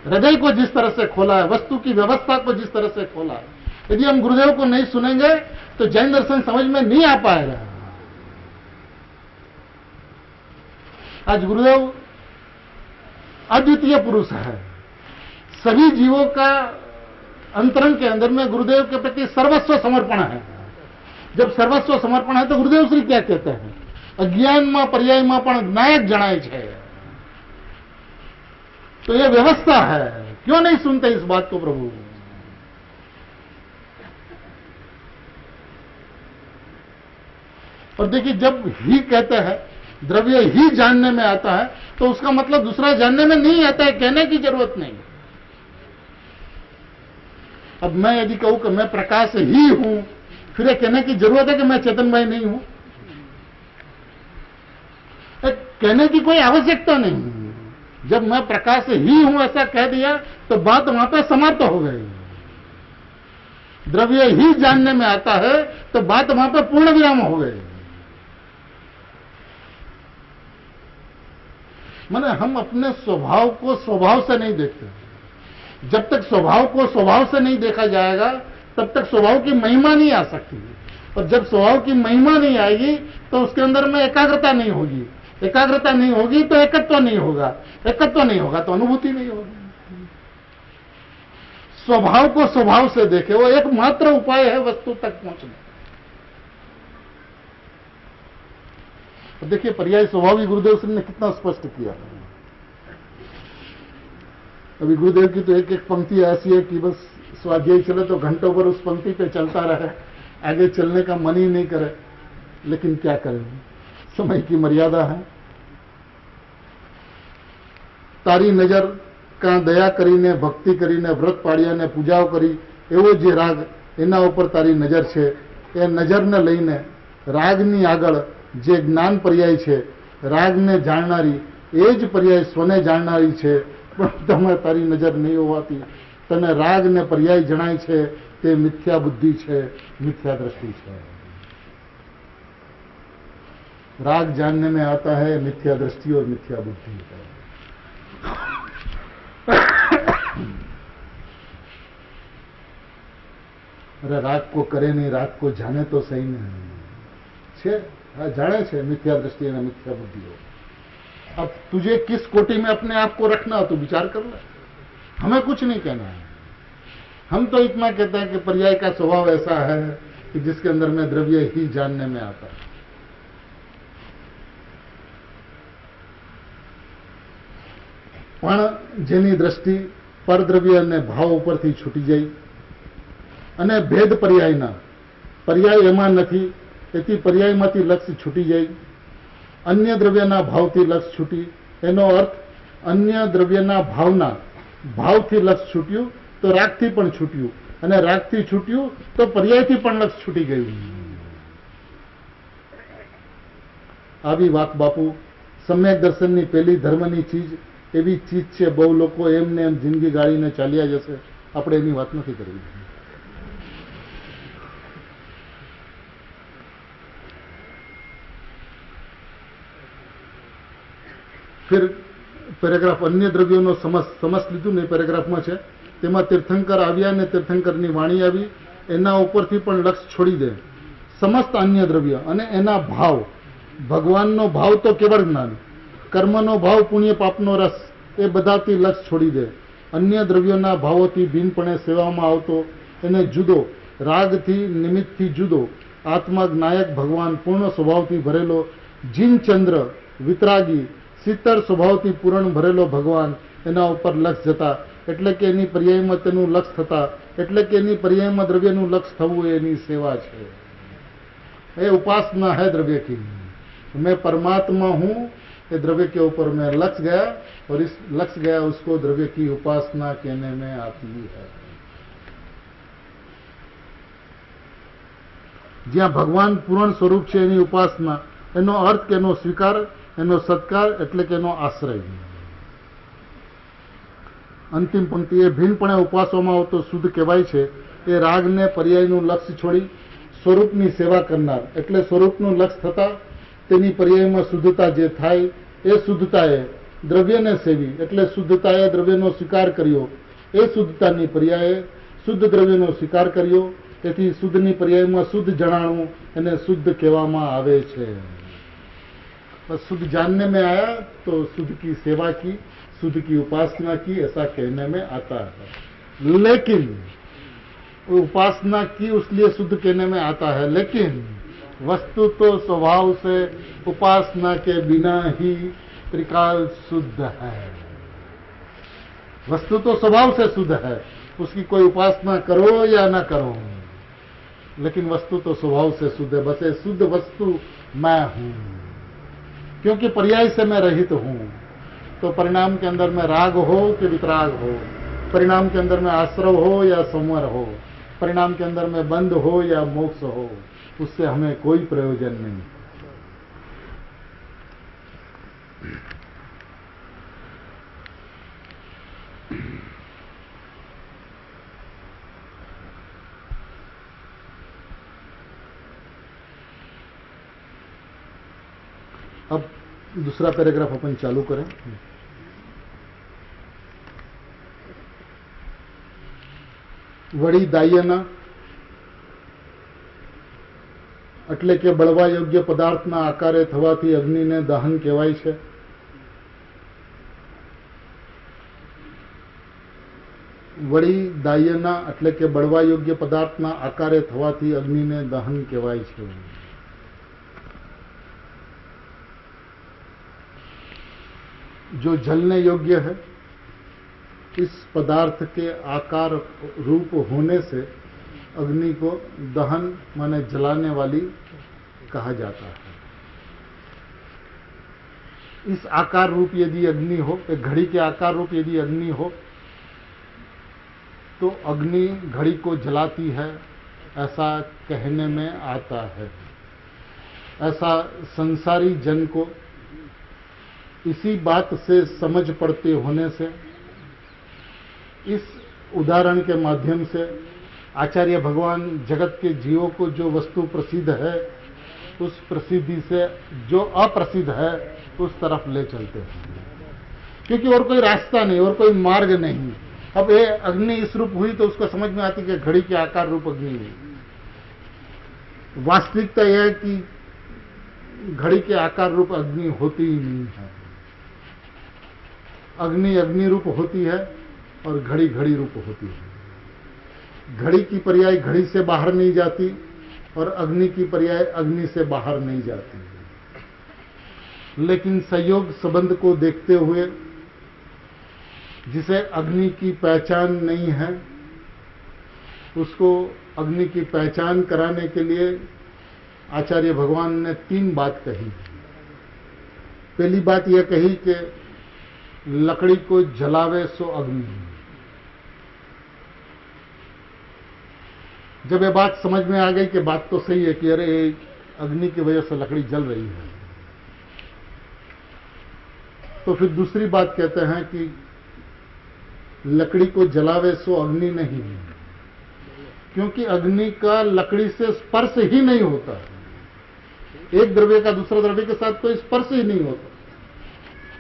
हृदय को जिस तरह से खोला है, वस्तु की व्यवस्था को जिस तरह से खोला है, यदि हम गुरुदेव को नहीं सुनेंगे तो जैन दर्शन समझ में नहीं आ पाएगा। आज गुरुदेव अद्वितीय पुरुष है, सभी जीवों का अंतरंग के अंदर में गुरुदेव के प्रति सर्वस्व समर्पण है। जब सर्वस्व समर्पण है तो गुरुदेव श्री क्या कहते हैं? अज्ञान में पर्याय में पण नायक जणाय छे। तो यह व्यवस्था है, क्यों नहीं सुनते इस बात को प्रभु? और देखिए, जब ही कहते हैं द्रव्य ही जानने में आता है तो उसका मतलब दूसरा जानने में नहीं आता है, कहने की जरूरत नहीं। अब मैं यदि कहूं कि मैं प्रकाश ही हूं, फिर ये कहने की जरूरत है कि मैं चेतन भाई नहीं हूं? कहने की कोई आवश्यकता नहीं। जब मैं प्रकाश ही हूं ऐसा कह दिया तो बात वहां पे समाप्त हो गई। द्रव्य ही जानने में आता है तो बात वहां पे पूर्ण विराम हो गई। माने हम अपने स्वभाव को स्वभाव से नहीं देखते। जब तक स्वभाव को स्वभाव से नहीं देखा जाएगा तब तक स्वभाव की महिमा नहीं आ सकती, और जब स्वभाव की महिमा नहीं आएगी तो उसके अंदर में एकाग्रता नहीं होगी, एकाग्रता नहीं होगी तो एकत्व नहीं होगा, एकत्व नहीं होगा तो अनुभूति नहीं होगी। स्वभाव को स्वभाव से देखे, वो एकमात्र उपाय है वस्तु तक पहुंचने। तो देखिए पर्याय स्वभाव भी गुरुदेव श्री ने कितना स्पष्ट किया। अभी गुरुदेव की तो एक एक पंक्ति ऐसी है कि बस स्वाध्याय चले तो घंटों पर उस पंक्ति पे चलता रहे, आगे चलने का मन ही नहीं करे, लेकिन क्या करें, समय की मर्यादा है। तारी नजर का दया करीने भक्ति करीने व्रत पाड़ियाने पूजाओ करी एवो जे राग एना ઉપર તારી નજર છે। એ નજરને લઈને રાગની આગળ જે જ્ઞાન પર્યાય છે, રાગને જાણનારી એ જ પર્યાય સ્વને જાણનારી છે, પણ તમે તારી નજર નહીં હોવાથી તને રાગને પર્યાય જણાય છે, તે મિથ્યા બુદ્ધિ છે, મિથ્યા દ્રષ્ટિ છે। राग जानने में आता है मिथ्या दृष्टि और मिथ्या बुद्धि है। अरे राग को करे नहीं, राग को जाने तो सही नहीं छे, जाने छे मिथ्या दृष्टि और मिथ्या बुद्धि हो। अब तुझे किस कोटि में अपने आप को रखना हो तो विचार कर ले, हमें कुछ नहीं कहना है। हम तो इतना कहते हैं कि पर्याय का स्वभाव ऐसा है कि जिसके अंदर में द्रव्य ही जानने में आता है। પણ જેની દ્રષ્ટિ પરદ્રવ્ય અને ભાવ ઉપરથી છૂટી જાય અને ભેદ પર્યાયના પર્યાય એમાં નથી, તેથી પર્યાયમાંથી લક્ષ્ય છૂટી જાય, અન્ય દ્રવ્યના ભાવથી લક્ષ્ય છૂટી, એનો અર્થ અન્ય દ્રવ્યના ભાવથી લક્ષ્ય છૂટ્યું તો રાગથી પણ છૂટ્યું, અને રાગથી છૂટ્યું તો પર્યાયથી પણ લક્ષ્ય છૂટી ગયું। આવી વાત બાપુ સમ્યક દર્શનની પહેલી ધર્મની ચીજ એવી ચીજ છે, બહુ લોકો એમને એમ જિંદગી ગાળીને ચાલ્યા જશે, આપણે એની વાત નથી કરવી। फिर પેરેગ્રાફ અન્ય દ્રવ્યોનો સમસ લીધું ને પેરેગ્રાફમાં છે, તેમાં તીર્થંકર આવ્યા ને તીર્થંકરની વાણી આવી, એના ઉપરથી પણ લક્ષ છોડી દે। સમસ્ત અન્ય દ્રવ્ય અને એના ભાવ, ભગવાનનો ભાવ તો કેવળ જ્ઞાન, કર્મનો ભાવ પુણ્ય પાપનો રસ, એ બધાથી લક્ષ છોડી દે। અન્ય દ્રવ્યોના ભાવોથી ભિન્નપણે સેવામાં આવતો એને જુદો, રાગથી નિમિત્તથી જુદો, આત્મા જ્ઞાયક ભગવાન પૂર્ણ સ્વભાવથી ભરેલો, જીન ચંદ્ર વિતરાગી શીતળ સ્વભાવથી પૂર્ણ ભરેલો ભગવાન, એના ઉપર લક્ષ જતા, એટલે કે એની પર્યાયમાં તેનું લક્ષ થતા, એટલે કે એની પર્યાયમાં દ્રવ્યનું લક્ષ થવું એની સેવા છે। એ ઉપાસના है द्रव्य की। मैं परमात्मा हूं, ये द्रव्य के ऊपर मैं लक्ष्य गया और इस लक्ष्य गया उसको द्रव्य की उपासना कहने में आती है। ज्यां भगवान पूर्ण स्वरूप है एनी उपासना, एनो अर्थ के एनो स्वीकार, एनो सत्कार एटले के एनो आश्रय। अंतिम पंक्ति ए भिन्नपणे उपासवामां आवतो शुद्ध कहेवाय छे। ए रागने पर्यायनुं लक्ष्य छोड़ी स्वरूपनी सेवा करनार, एटले स्वरूपनुं लक्ष्य थता तेनी पर्यायमां शुद्धता जे थाय ए शुद्धताए द्रव्यने सेवी, एटले शुद्धताए द्रव्यनो स्वीकार कर्यो, ए शुद्धतानी पर्याये शुद्ध द्रव्यनो स्वीकार कर्यो, तेथी शुद्धनी पर्यायमां शुद्ध जणाणुं एने शुद्ध कहेवामां आवे छे। बस शुद्ध जानने में आया तो शुद्ध की सेवा की, शुद्ध की उपासना की, ऐसा कहने में आता है। लेकिन उपासना की उसलिए शुद्ध कहने में आता है, लेकिन वस्तु तो स्वभाव से उपासना के बिना ही त्रिकाल शुद्ध है। वस्तु तो स्वभाव से शुद्ध है, उसकी कोई उपासना करो या ना करो, लेकिन वस्तु तो स्वभाव से शुद्ध है। बस ये शुद्ध वस्तु मैं हूं, क्योंकि पर्याय से मैं रहित हूं। तो परिणाम के अंदर में राग हो कि वितराग हो, परिणाम के अंदर में आश्रव हो या संवर हो, परिणाम के अंदर में बंध हो या मोक्ष हो, उससे हमें कोई प्रयोजन नहीं। अब दूसरा पैराग्राफ अपन चालू करें। वड़ी दायना એટલે કે બળવા યોગ્ય પદાર્થના આકારે થવાથી અગ્નિને દહન કહેવાય છે. વળી દાહ્યના એટલે કે બળવા યોગ્ય પદાર્થના આકારે થવાથી અગ્નિને દહન કહેવાય છે. जो जलने योग्य है, इस पदार्थ के आकार रूप होने से अग्नि को दहन माने जलाने वाली कहा जाता है. इस आकार रूप यदि अग्नि हो, एक घड़ी के आकार रूप यदि अग्नि हो, तो अग्नि घड़ी को जलाती है ऐसा कहने में आता है. ऐसा संसारी जन को इसी बात से समझ पड़ते होने से इस उदाहरण के माध्यम से आचार्य भगवान जगत के जीवों को जो वस्तु प्रसिद्ध है उस प्रसिद्धि से जो अप्रसिद्ध है उस तरफ ले चलते हैं, क्योंकि और कोई रास्ता नहीं और कोई मार्ग नहीं. अब ये अग्नि इस रूप हुई तो उसको समझ में आती कि घड़ी के आकार रूप अग्नि हुई. वास्तविकता यह है कि घड़ी के आकार रूप अग्नि होती ही नहीं है. अग्नि अग्नि रूप होती है और घड़ी घड़ी रूप होती है. घड़ी की पर्याय घड़ी से बाहर नहीं जाती और अग्नि की पर्याय अग्नि से बाहर नहीं जाती. लेकिन संयोग संबंध को देखते हुए जिसे अग्नि की पहचान नहीं है उसको अग्नि की पहचान कराने के लिए आचार्य भगवान ने 3 बात कही. पहली बात यह कही कि लकड़ी को जलावे सो अग्नि. जब ये बात समझ में आ गई कि बात तो सही है कि अरे अग्नि की वजह से लकड़ी जल रही है, तो फिर दूसरी बात कहते हैं कि लकड़ी को जलावे सो अग्नि नहीं, क्योंकि अग्नि का लकड़ी से स्पर्श ही नहीं होता. एक द्रव्य का दूसरा द्रव्य के साथ कोई स्पर्श ही नहीं होता.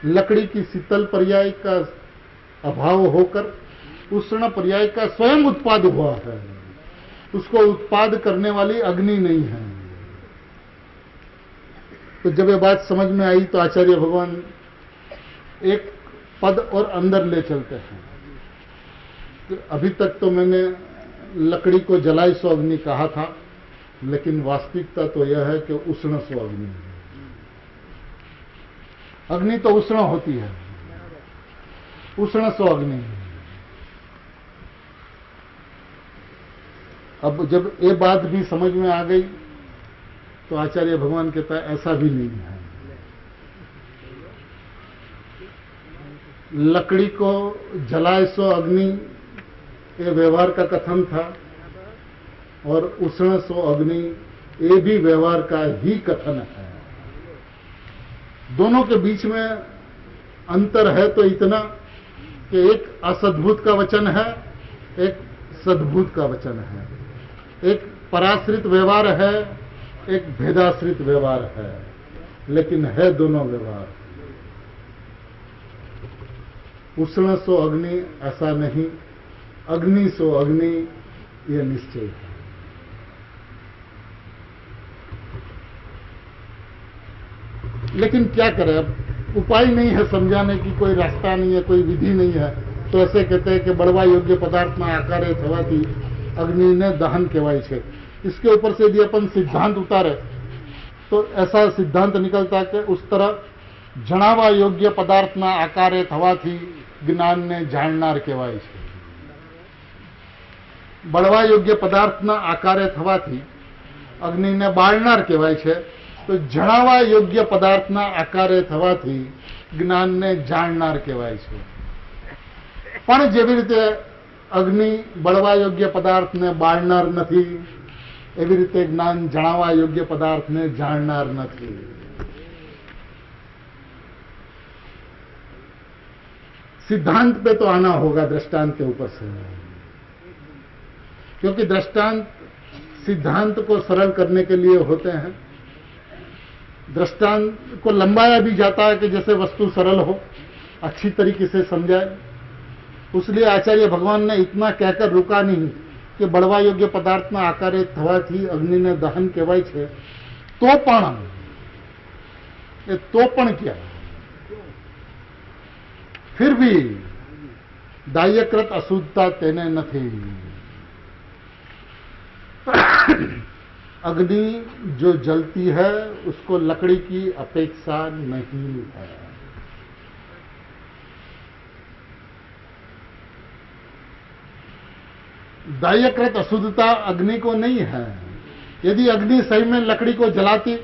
लकड़ी की शीतल पर्याय का अभाव होकर उष्ण पर्याय का स्वयं उत्पाद हुआ है. उसको उत्पाद करने वाली अग्नि नहीं है. तो जब ये बात समझ में आई तो आचार्य भगवान एक पद और अंदर ले चलते हैं. तो अभी तक तो मैंने लकड़ी को जलाई सो अग्नि कहा था, लेकिन वास्तविकता तो यह है कि उष्ण सो अग्नि है. अग्नि तो उष्ण होती है, उष्ण सो अग्नि. अब जब ये बात भी समझ में आ गई तो आचार्य भगवान कहता है ऐसा भी नहीं है. लकड़ी को जलाए सो अग्नि ये व्यवहार का कथन था और उष्ण सो अग्नि ये भी व्यवहार का ही कथन है. दोनों के बीच में अंतर है तो इतना कि एक असद्भुत का वचन है, एक सद्भुत का वचन है. एक पराश्रित व्यवहार है, एक भेदाश्रित व्यवहार है, लेकिन है दोनों व्यवहार. उष्ण सो अग्नि ऐसा नहीं, अग्नि सो अग्नि यह निश्चय है. लेकिन क्या करें, अब उपाय नहीं है समझाने की, कोई रास्ता नहीं है, कोई विधि नहीं है. तो ऐसे कहते हैं कि बड़वा योग्य पदार्थ में आकारे थवाथी अग्नि ने दहन कहवाय छे. इसके ऊपर से यदि अपन सिद्धांत उतारे तो ऐसा सिद्धांत निकलता कि उस तरह जणावा योग्य पदार्थना आकारे थवाथी ज्ञान ने जाणनार कहवाय छे. बळवा योग्य पदार्थना आकारे थवाथी अग्नि ने बाळनार कहवाय छे. तो जणावा योग्य पदार्थना आकारे थवाथी ज्ञान ने जाणनार कहवाय छे. पण जेवी रीते अग्नि बळवा योग्य पदार्थ ने बाळनार नथी, एवी रीते ज्ञान जणावा योग्य पदार्थ ने जाणनार नथी. सिद्धांत पे तो आना होगा दृष्टांत के ऊपर से, क्योंकि दृष्टांत सिद्धांत को सरल करने के लिए होते हैं. दृष्टांत को लंबाया भी जाता है कि जैसे वस्तु सरल हो, अच्छी तरीके से समझाए. उसलिए आचार्य भगवान ने इतना कहकर रुका नहीं कि बड़वा योग्य पदार्थना आकारे थवाथी अग्नि ने दहन कहवाय छे, तो पण क्या फिर भी दाह्यकृत अशुद्धता तेने નથી। अग्नि जो जलती है उसको लकड़ी की अपेक्षा नहीं है। दाह्यकृत अशुद्धता अग्नि को नहीं है। यदि अग्नि सही में लकड़ी को जलाती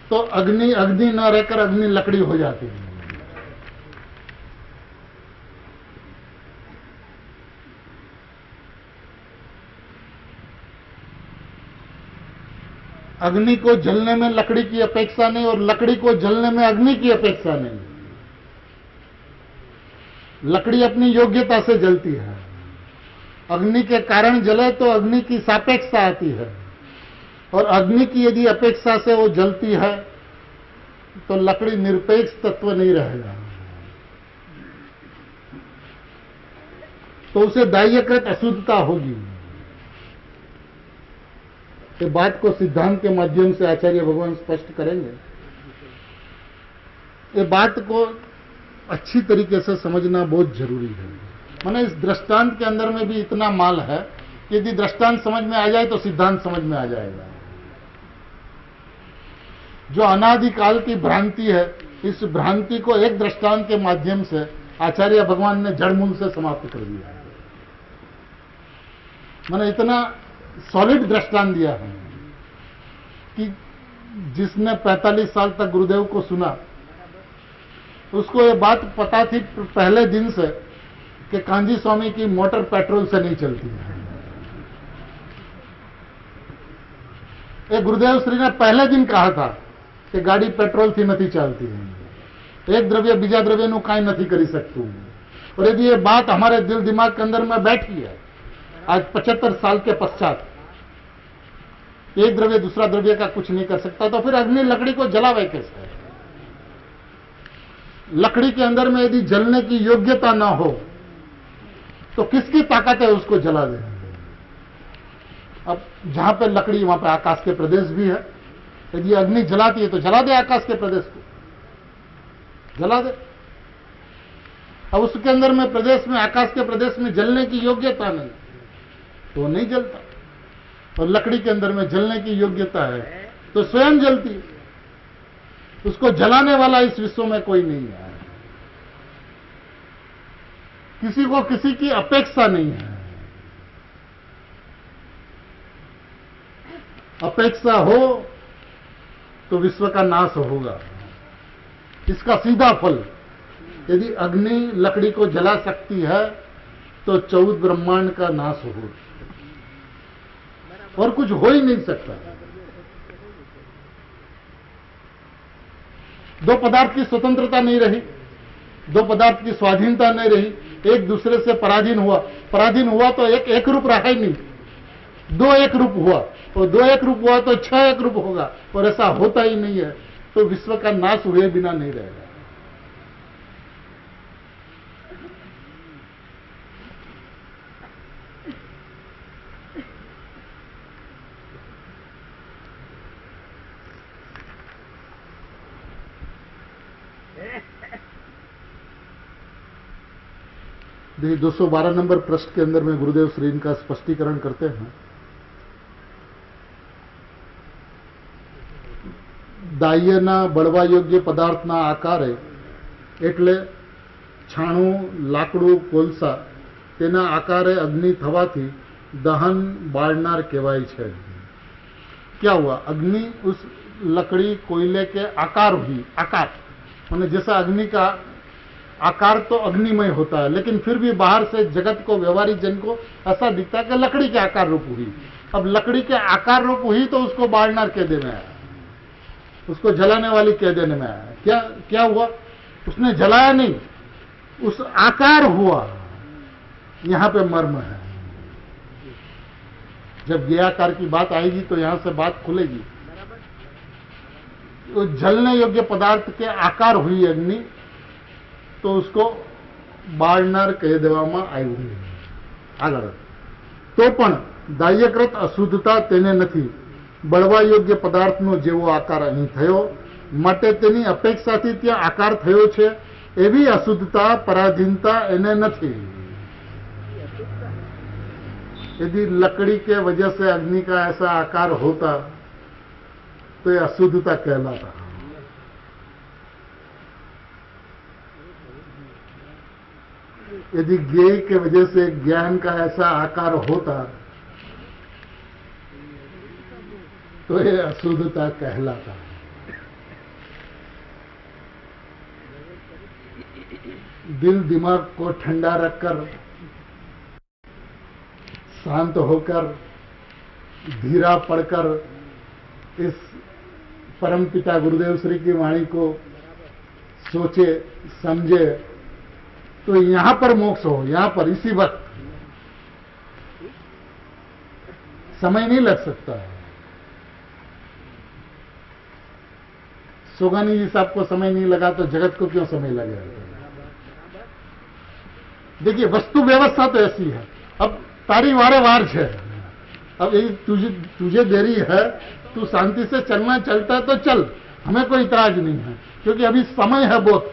तो अग्नि अग्नि न रहकर अग्नि लकड़ी हो जाती है। अग्नि को जलने में लकड़ी की अपेक्षा नहीं और लकड़ी को जलने में अग्नि की अपेक्षा नहीं। लकड़ी अपनी योग्यता से जलती है। अग्नि के कारण जले तो अग्नि की सापेक्षता आती है और अग्नि की यदि अपेक्षा से वो जलती है तो लकड़ी निरपेक्ष तत्व नहीं रहेगा, तो उसे दाह्यकृत अशुद्धता होगी। ये बात को सिद्धांत के माध्यम से आचार्य भगवान स्पष्ट करेंगे। ये बात को अच्छी तरीके से समझना बहुत जरूरी है। माने इस दृष्टांत के अंदर में भी इतना माल है कि यदि दृष्टांत समझ में आ जाए तो सिद्धांत समझ में आ जाएगा। जो अनादिकाल की भ्रांति है, इस भ्रांति को एक दृष्टांत के माध्यम से आचार्य भगवान ने जड़मूल से समाप्त कर दिया है। मैंने इतना सॉलिड दृष्टांत दिया है कि जिसने 45 साल तक गुरुदेव को सुना उसको ये बात पता थी पहले दिन से कि कांजी स्वामी की मोटर पेट्रोल से नहीं चलती है। ये गुरुदेव श्री ने पहले दिन कहा था कि गाड़ी पेट्रोल थी नहीं चलती है, एक द्रव्य बीजा द्रव्य नु काई नहीं करी सकतू। और यदि ये बात हमारे दिल दिमाग के अंदर में बैठी है आज 75 साल के पश्चात, एक द्रव्य दूसरा द्रव्य का कुछ नहीं कर सकता, तो फिर अग्नि लकड़ी को जलावे कैसे? लकड़ी के अंदर में यदि जलने की योग्यता ना हो तो किसकी ताकत है उसको जला दे? अब जहां पे लकड़ी वहां पे आकाश के प्रदेश भी है। यदि अग्नि जलाती है तो जला दे आकाश के प्रदेश को, जला दे। अब उसके अंदर में प्रदेश में आकाश के प्रदेश में जलने की योग्यता नहीं तो नहीं जलता, और लकड़ी के अंदर में जलने की योग्यता है तो स्वयं जलती है। उसको जलाने वाला इस विश्व में कोई नहीं है। किसी को किसी की अपेक्षा नहीं है। अपेक्षा हो तो विश्व का नाश होगा। इसका सीधा फल, यदि अग्नि लकड़ी को जला सकती है तो 14 ब्रह्मांड का नाश हो, और कुछ हो ही नहीं सकता। दो पदार्थ की स्वतंत्रता नहीं रही, दो पदार्थ की स्वाधीनता नहीं रही, एक दूसरे से पराधीन हुआ तो एक रूप रहा ही नहीं, दो एक रूप हुआ, और दो एक रूप हुआ तो 6 एक रूप होगा, और ऐसा होता ही नहीं है, तो विश्व का नाश हुए बिना नहीं रहेगा। देखिए 212 नंबर प्रश्न के अंदर में गुरुदेव श्री इनका स्पष्टीकरण करते हैं। દાહ્યના બળવા યોગ્ય પદાર્થના આકારે એટલે છાણું, લાકડું, કોલસા તેના આકારે અગ્નિ થવાથી દહન બાળનાર કહેવાય છે। क्या हुआ? अग्नि उस लकड़ी कोयले के आकार हुई। आकार माने जैसा अग्नि का आकार तो अग्निमय होता है, लेकिन फिर भी बाहर से जगत को, व्यवहारिक जन को ऐसा दिखता है कि लकड़ी के आकार रूप हुई। अब लकड़ी के आकार रूप हुई तो उसको बाढ़नार कह देने आया, उसको जलाने वाली कह देने में आया। क्या क्या हुआ? उसने जलाया नहीं, उस आकार हुआ। यहां पे मर्म है। जब ज्ञेयाकार की बात आएगी तो यहां से बात खुलेगी। तो जलने योग्य पदार्थ के आकार हुई अग्नि, तो उसको बाळनार कही देवामां આવ્યું। આગળ તો પણ દાહ્યકૃત અશુદ્ધતા તેને નથી. બળવા યોગ્ય પદાર્થનો જેવો આકાર અહીં થયો માટે તેની અપેક્ષાથી ત્યાં આકાર થયો છે એવી અશુદ્ધતા પરાધીનતા એને નથી. यदि लकड़ी के वजह से अग्नि का ऐसा आकार होता तो ये अशुद्धता कहलाता. यदि ज्ञेय के वजह से ज्ञान का ऐसा आकार होता तो ये अशुद्धता कहलाता. दिल दिमाग को ठंडा रखकर, शांत होकर, धीरा पढ़कर इस परमपिता गुरुदेव श्री की वाणी को सोचे समझे तो यहां पर मोक्ष हो, यहां पर इसी वक्त. समय नहीं लग सकता है. सोगानी जी साहब को समय नहीं लगा तो जगत को क्यों समय लगेगा? देखिए, वस्तु व्यवस्था तो ऐसी है. अब तारी वारे वार है. अब यही तुझे देरी है, तू शांति से चलना चलता तो चल, हमें कोई इतराज नहीं है, क्योंकि अभी समय है बहुत.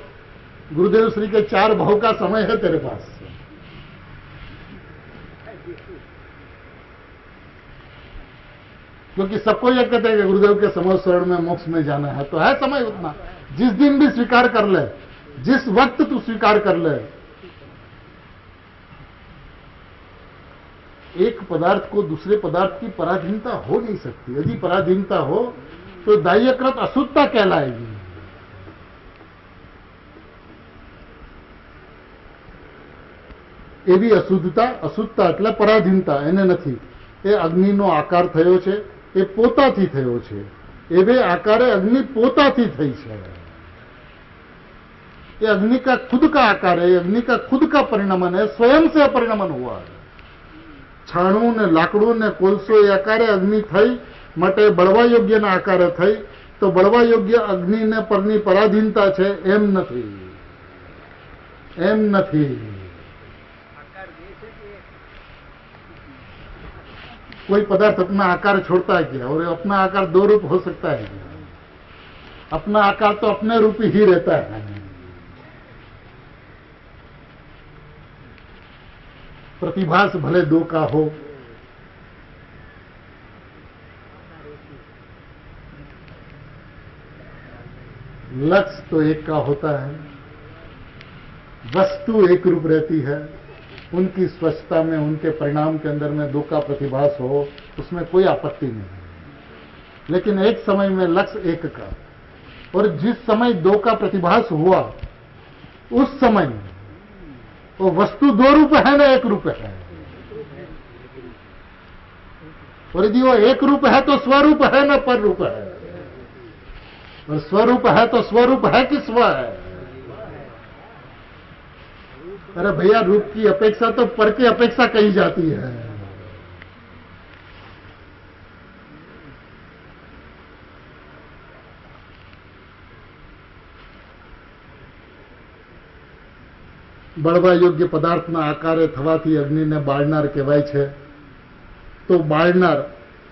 गुरुदेव श्री के 4 भाव का समय है तेरे पास. क्योंकि सबको यह कहते हैं कि गुरुदेव के समझ शरण में मोक्ष में जाना है, तो है समय उतना. जिस दिन भी स्वीकार कर ले, जिस वक्त तू स्वीकार कर ले. एक पदार्थ को दूसरे पदार्थ की पराधीनता हो नहीं सकती. यदि पराधीनता हो तो दाह्यकृत अशुद्धता कहलाएगी. એવી અશુદ્ધતા, અશુદ્ધતા એટલે પરાધીનતા એને નથી. એ અગ્નિનો આકાર થયો છે, એ પોતાથી થયો છે. એવે આકારે અગ્નિ પોતાથી થઈ છે. ये अग्नि का खुद का आकार है, अग्नि का खुद का परिणमन है, स्वयं से परिणमन हुआ है. छाणु ने लाकड़ू ने कोलसो એ આકારે અગ્નિ થઈ માટે બળવા યોગ્યના આકારે થઈ. તો બળવા યોગ્ય અગ્નિને પરની પરાધીનતા છે એમ નથી, એમ નથી. कोई पदार्थ अपना आकार छोड़ता है क्या? और अपना आकार 2 रूप हो सकता है क्या? अपना आकार तो अपने रूप ही रहता है. प्रतिभास भले 2 का हो, लक्ष्य तो एक का होता है. वस्तु एक रूप रहती है. उनकी स्वच्छता में, उनके परिणाम के अंदर में 2 का प्रतिभास हो, उसमें कोई आपत्ति नहीं. लेकिन एक समय में लक्ष्य एक का, और जिस समय 2 का प्रतिभास हुआ उस समय वो वस्तु 2 रूप है ना 1 रूप है. और यदि वो 1 रूप है तो स्वरूप है ना पर रूप है. और स्वरूप है तो स्वरूप है कि स्व है? अरे भैया, रूप की अपेक्षा तो पर की अपेक्षा कही जाती है. બળવા યોગ્ય પદાર્થના આકારે થવાથી અગ્નિને બાળનાર કહેવાય છે. તો બાળનાર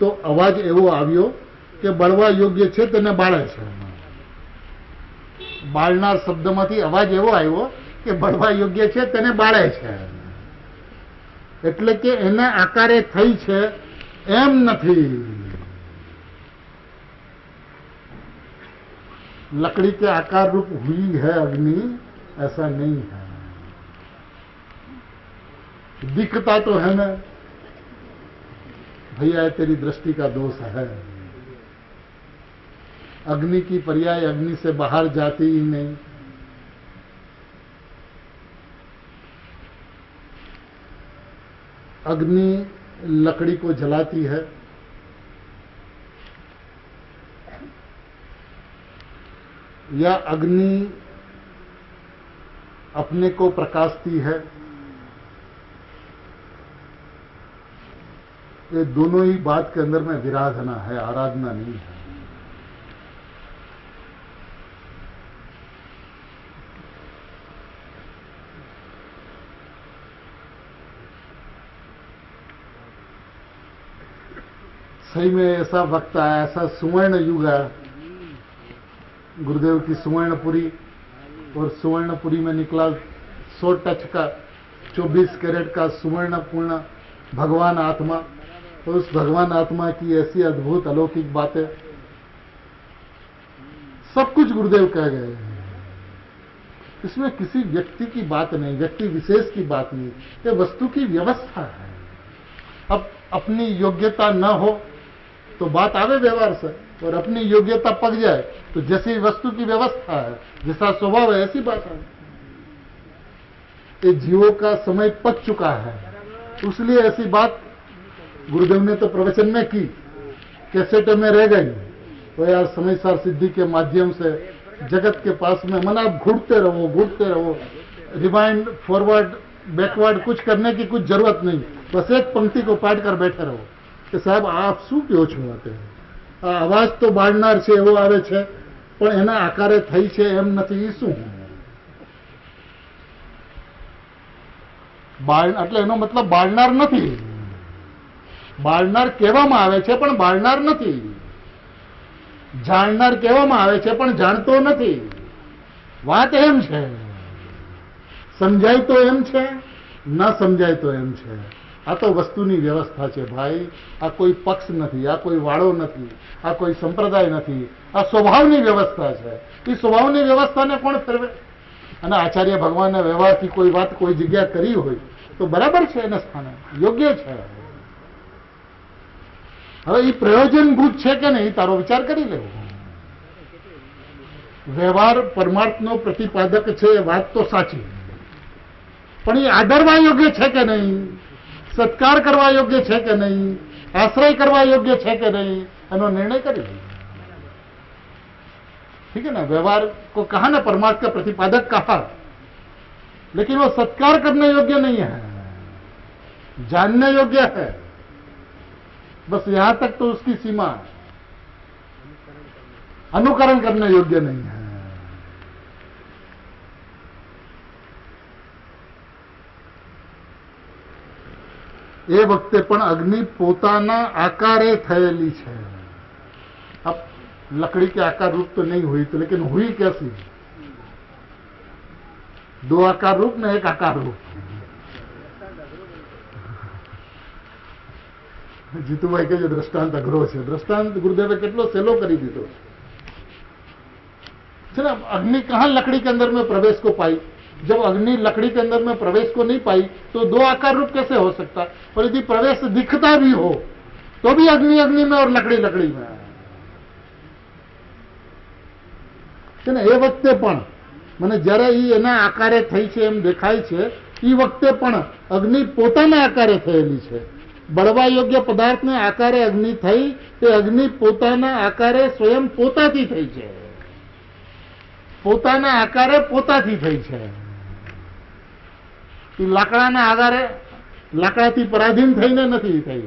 તો અવાજ એવો આવ્યો કે બળવા યોગ્ય છે તેને બાળે છે. બાળનાર શબ્દમાંથી અવાજ એવો આવ્યો કે બળવા યોગ્ય છે તેને બાળે છે. એટલે કે એના આકારે થઈ છે એમ નથી. लकड़ी के आकार रूप हुई है अग्नि, ऐसा नहीं है. दिखता तो है ना भैया, तेरी दृष्टि का दोष है. अग्नि की पर्याय अग्नि से बाहर जाती ही नहीं. अग्नि लकड़ी को जलाती है, या अग्नि अपने को प्रकाशती है. ये दोनों ही बात के अंदर में विराधना है, आराधना नहीं है. सही में ऐसा वक्त आया, ऐसा सुवर्ण युग आया, गुरुदेव की सुवर्णपुरी, और सुवर्णपुरी में निकला 100 टच का 24 कैरेट का सुवर्णपूर्ण भगवान आत्मा, और उस भगवान आत्मा की ऐसी अद्भुत अलौकिक बातें, सब कुछ गुरुदेव कह गए हैं। इसमें किसी व्यक्ति की बात नहीं, व्यक्ति विशेष की बात नहीं, ये वस्तु की व्यवस्था है। अब अपनी योग्यता न हो तो बात आवे व्यवहार से, और अपनी योग्यता पक जाए तो जैसी वस्तु की व्यवस्था है, जैसा स्वभाव है, ऐसी बात है। ये जीवों का समय पक चुका है, इसलिए ऐसी बात गुरुदेव ने तो प्रवचन में की, कैसेट में रह गई। तो यार समय सार सिद्धि के माध्यम से जगत के पास में मन आप घुटते रहो, रिवाइंड फॉरवर्ड बैकवर्ड कुछ करने की कुछ जरूरत नहीं, बस एक पंक्ति को पाठ कर बैठे रहो कि साहब आप શું કહો છો માટે, આ અવાજ તો બાળનાર છે એવો આવે છે, પણ એના આકારે થઈ છે એમ નથી, એ શું? એટલે એનો મતલબ બાળનાર નથી, બાળનાર કહેવામાં આવે છે પણ બાળનાર નથી, જાણનાર કહેવામાં આવે છે પણ જાણતો નથી। વાત એમ છે, સમજાય તો એમ છે, ન સમજાય તો એમ છે। આ તો વસ્તુની વ્યવસ્થા છે ભાઈ, આ કોઈ પક્ષ નથી, આ કોઈ વાળો નથી, આ કોઈ સંપ્રદાય નથી, આ સ્વભાવની વ્યવસ્થા છે। એ સ્વભાવની વ્યવસ્થાને કોણ ફેરવે? અને આચાર્ય ભગવાનના વ્યવહારથી કોઈ વાત કોઈ જગ્યા કરી હોય તો બરાબર છે, એના સ્થાને યોગ્ય છે। હવે એ પ્રયોજનભૂત છે કે નહીં તારો વિચાર કરી લેવો। વ્યવહાર પરમાર્થનો પ્રતિપાદક છે એ વાત તો સાચી, પણ એ આદરવા યોગ્ય છે કે નહીં, સત્કાર કરવા યોગ્ય છે કે નહીં, આશ્રય કરવા યોગ્ય છે કે नहीं, એનો निर्णय કરી लो। ठीक है ना, व्यवहार को कहा ना परमार्थ का प्रतिपादक कहा, लेकिन वो सत्कार करने योग्य नहीं है, जानने योग्य है, बस यहां तक तो उसकी सीमा है, अनुकरण करने योग्य नहीं है। એ વખતે પણ અગ્નિ પોતાના આકારે થયેલી છે। अब लकड़ी के आकार रूप तो नहीं हुई, तो लेकिन हुई कैसी? 2 आकार रूप ने 1 आकार रूप। जीतूभाई के जो दृष्टांत अघरो है, दृष्टांत गुरुदेवे કેટલો સહેલો કરી દીધો છે ना। अग्नि कहां लकड़ी के अंदर में प्रवेश को पाई? जब अग्नि लकड़ी के अंदर में प्रवेश को नहीं पाई तो 2 आकार रूप कैसे हो सकता? और यदि प्रवेश दिखता भी हो तो भी अग्नि अग्नि में और लकड़ी लकड़ी में है ना। ए वक्ते पण મને જ્યારે એના આકારે થઈ છે એમ દેખાય છે, એ વખતે પણ અગ્નિ પોતાના આકારે થયેલી છે। બળવા યોગ્ય પદાર્થને આકારે અગ્નિ થઈ, તે અગ્નિ પોતાના આકારે સ્વયં પોતાથી થઈ છે, પોતાના આકારે પોતાથી થઈ છે। લાકડાના આધારે લાકડાથી પરાધીન થઈને નથી થઈ।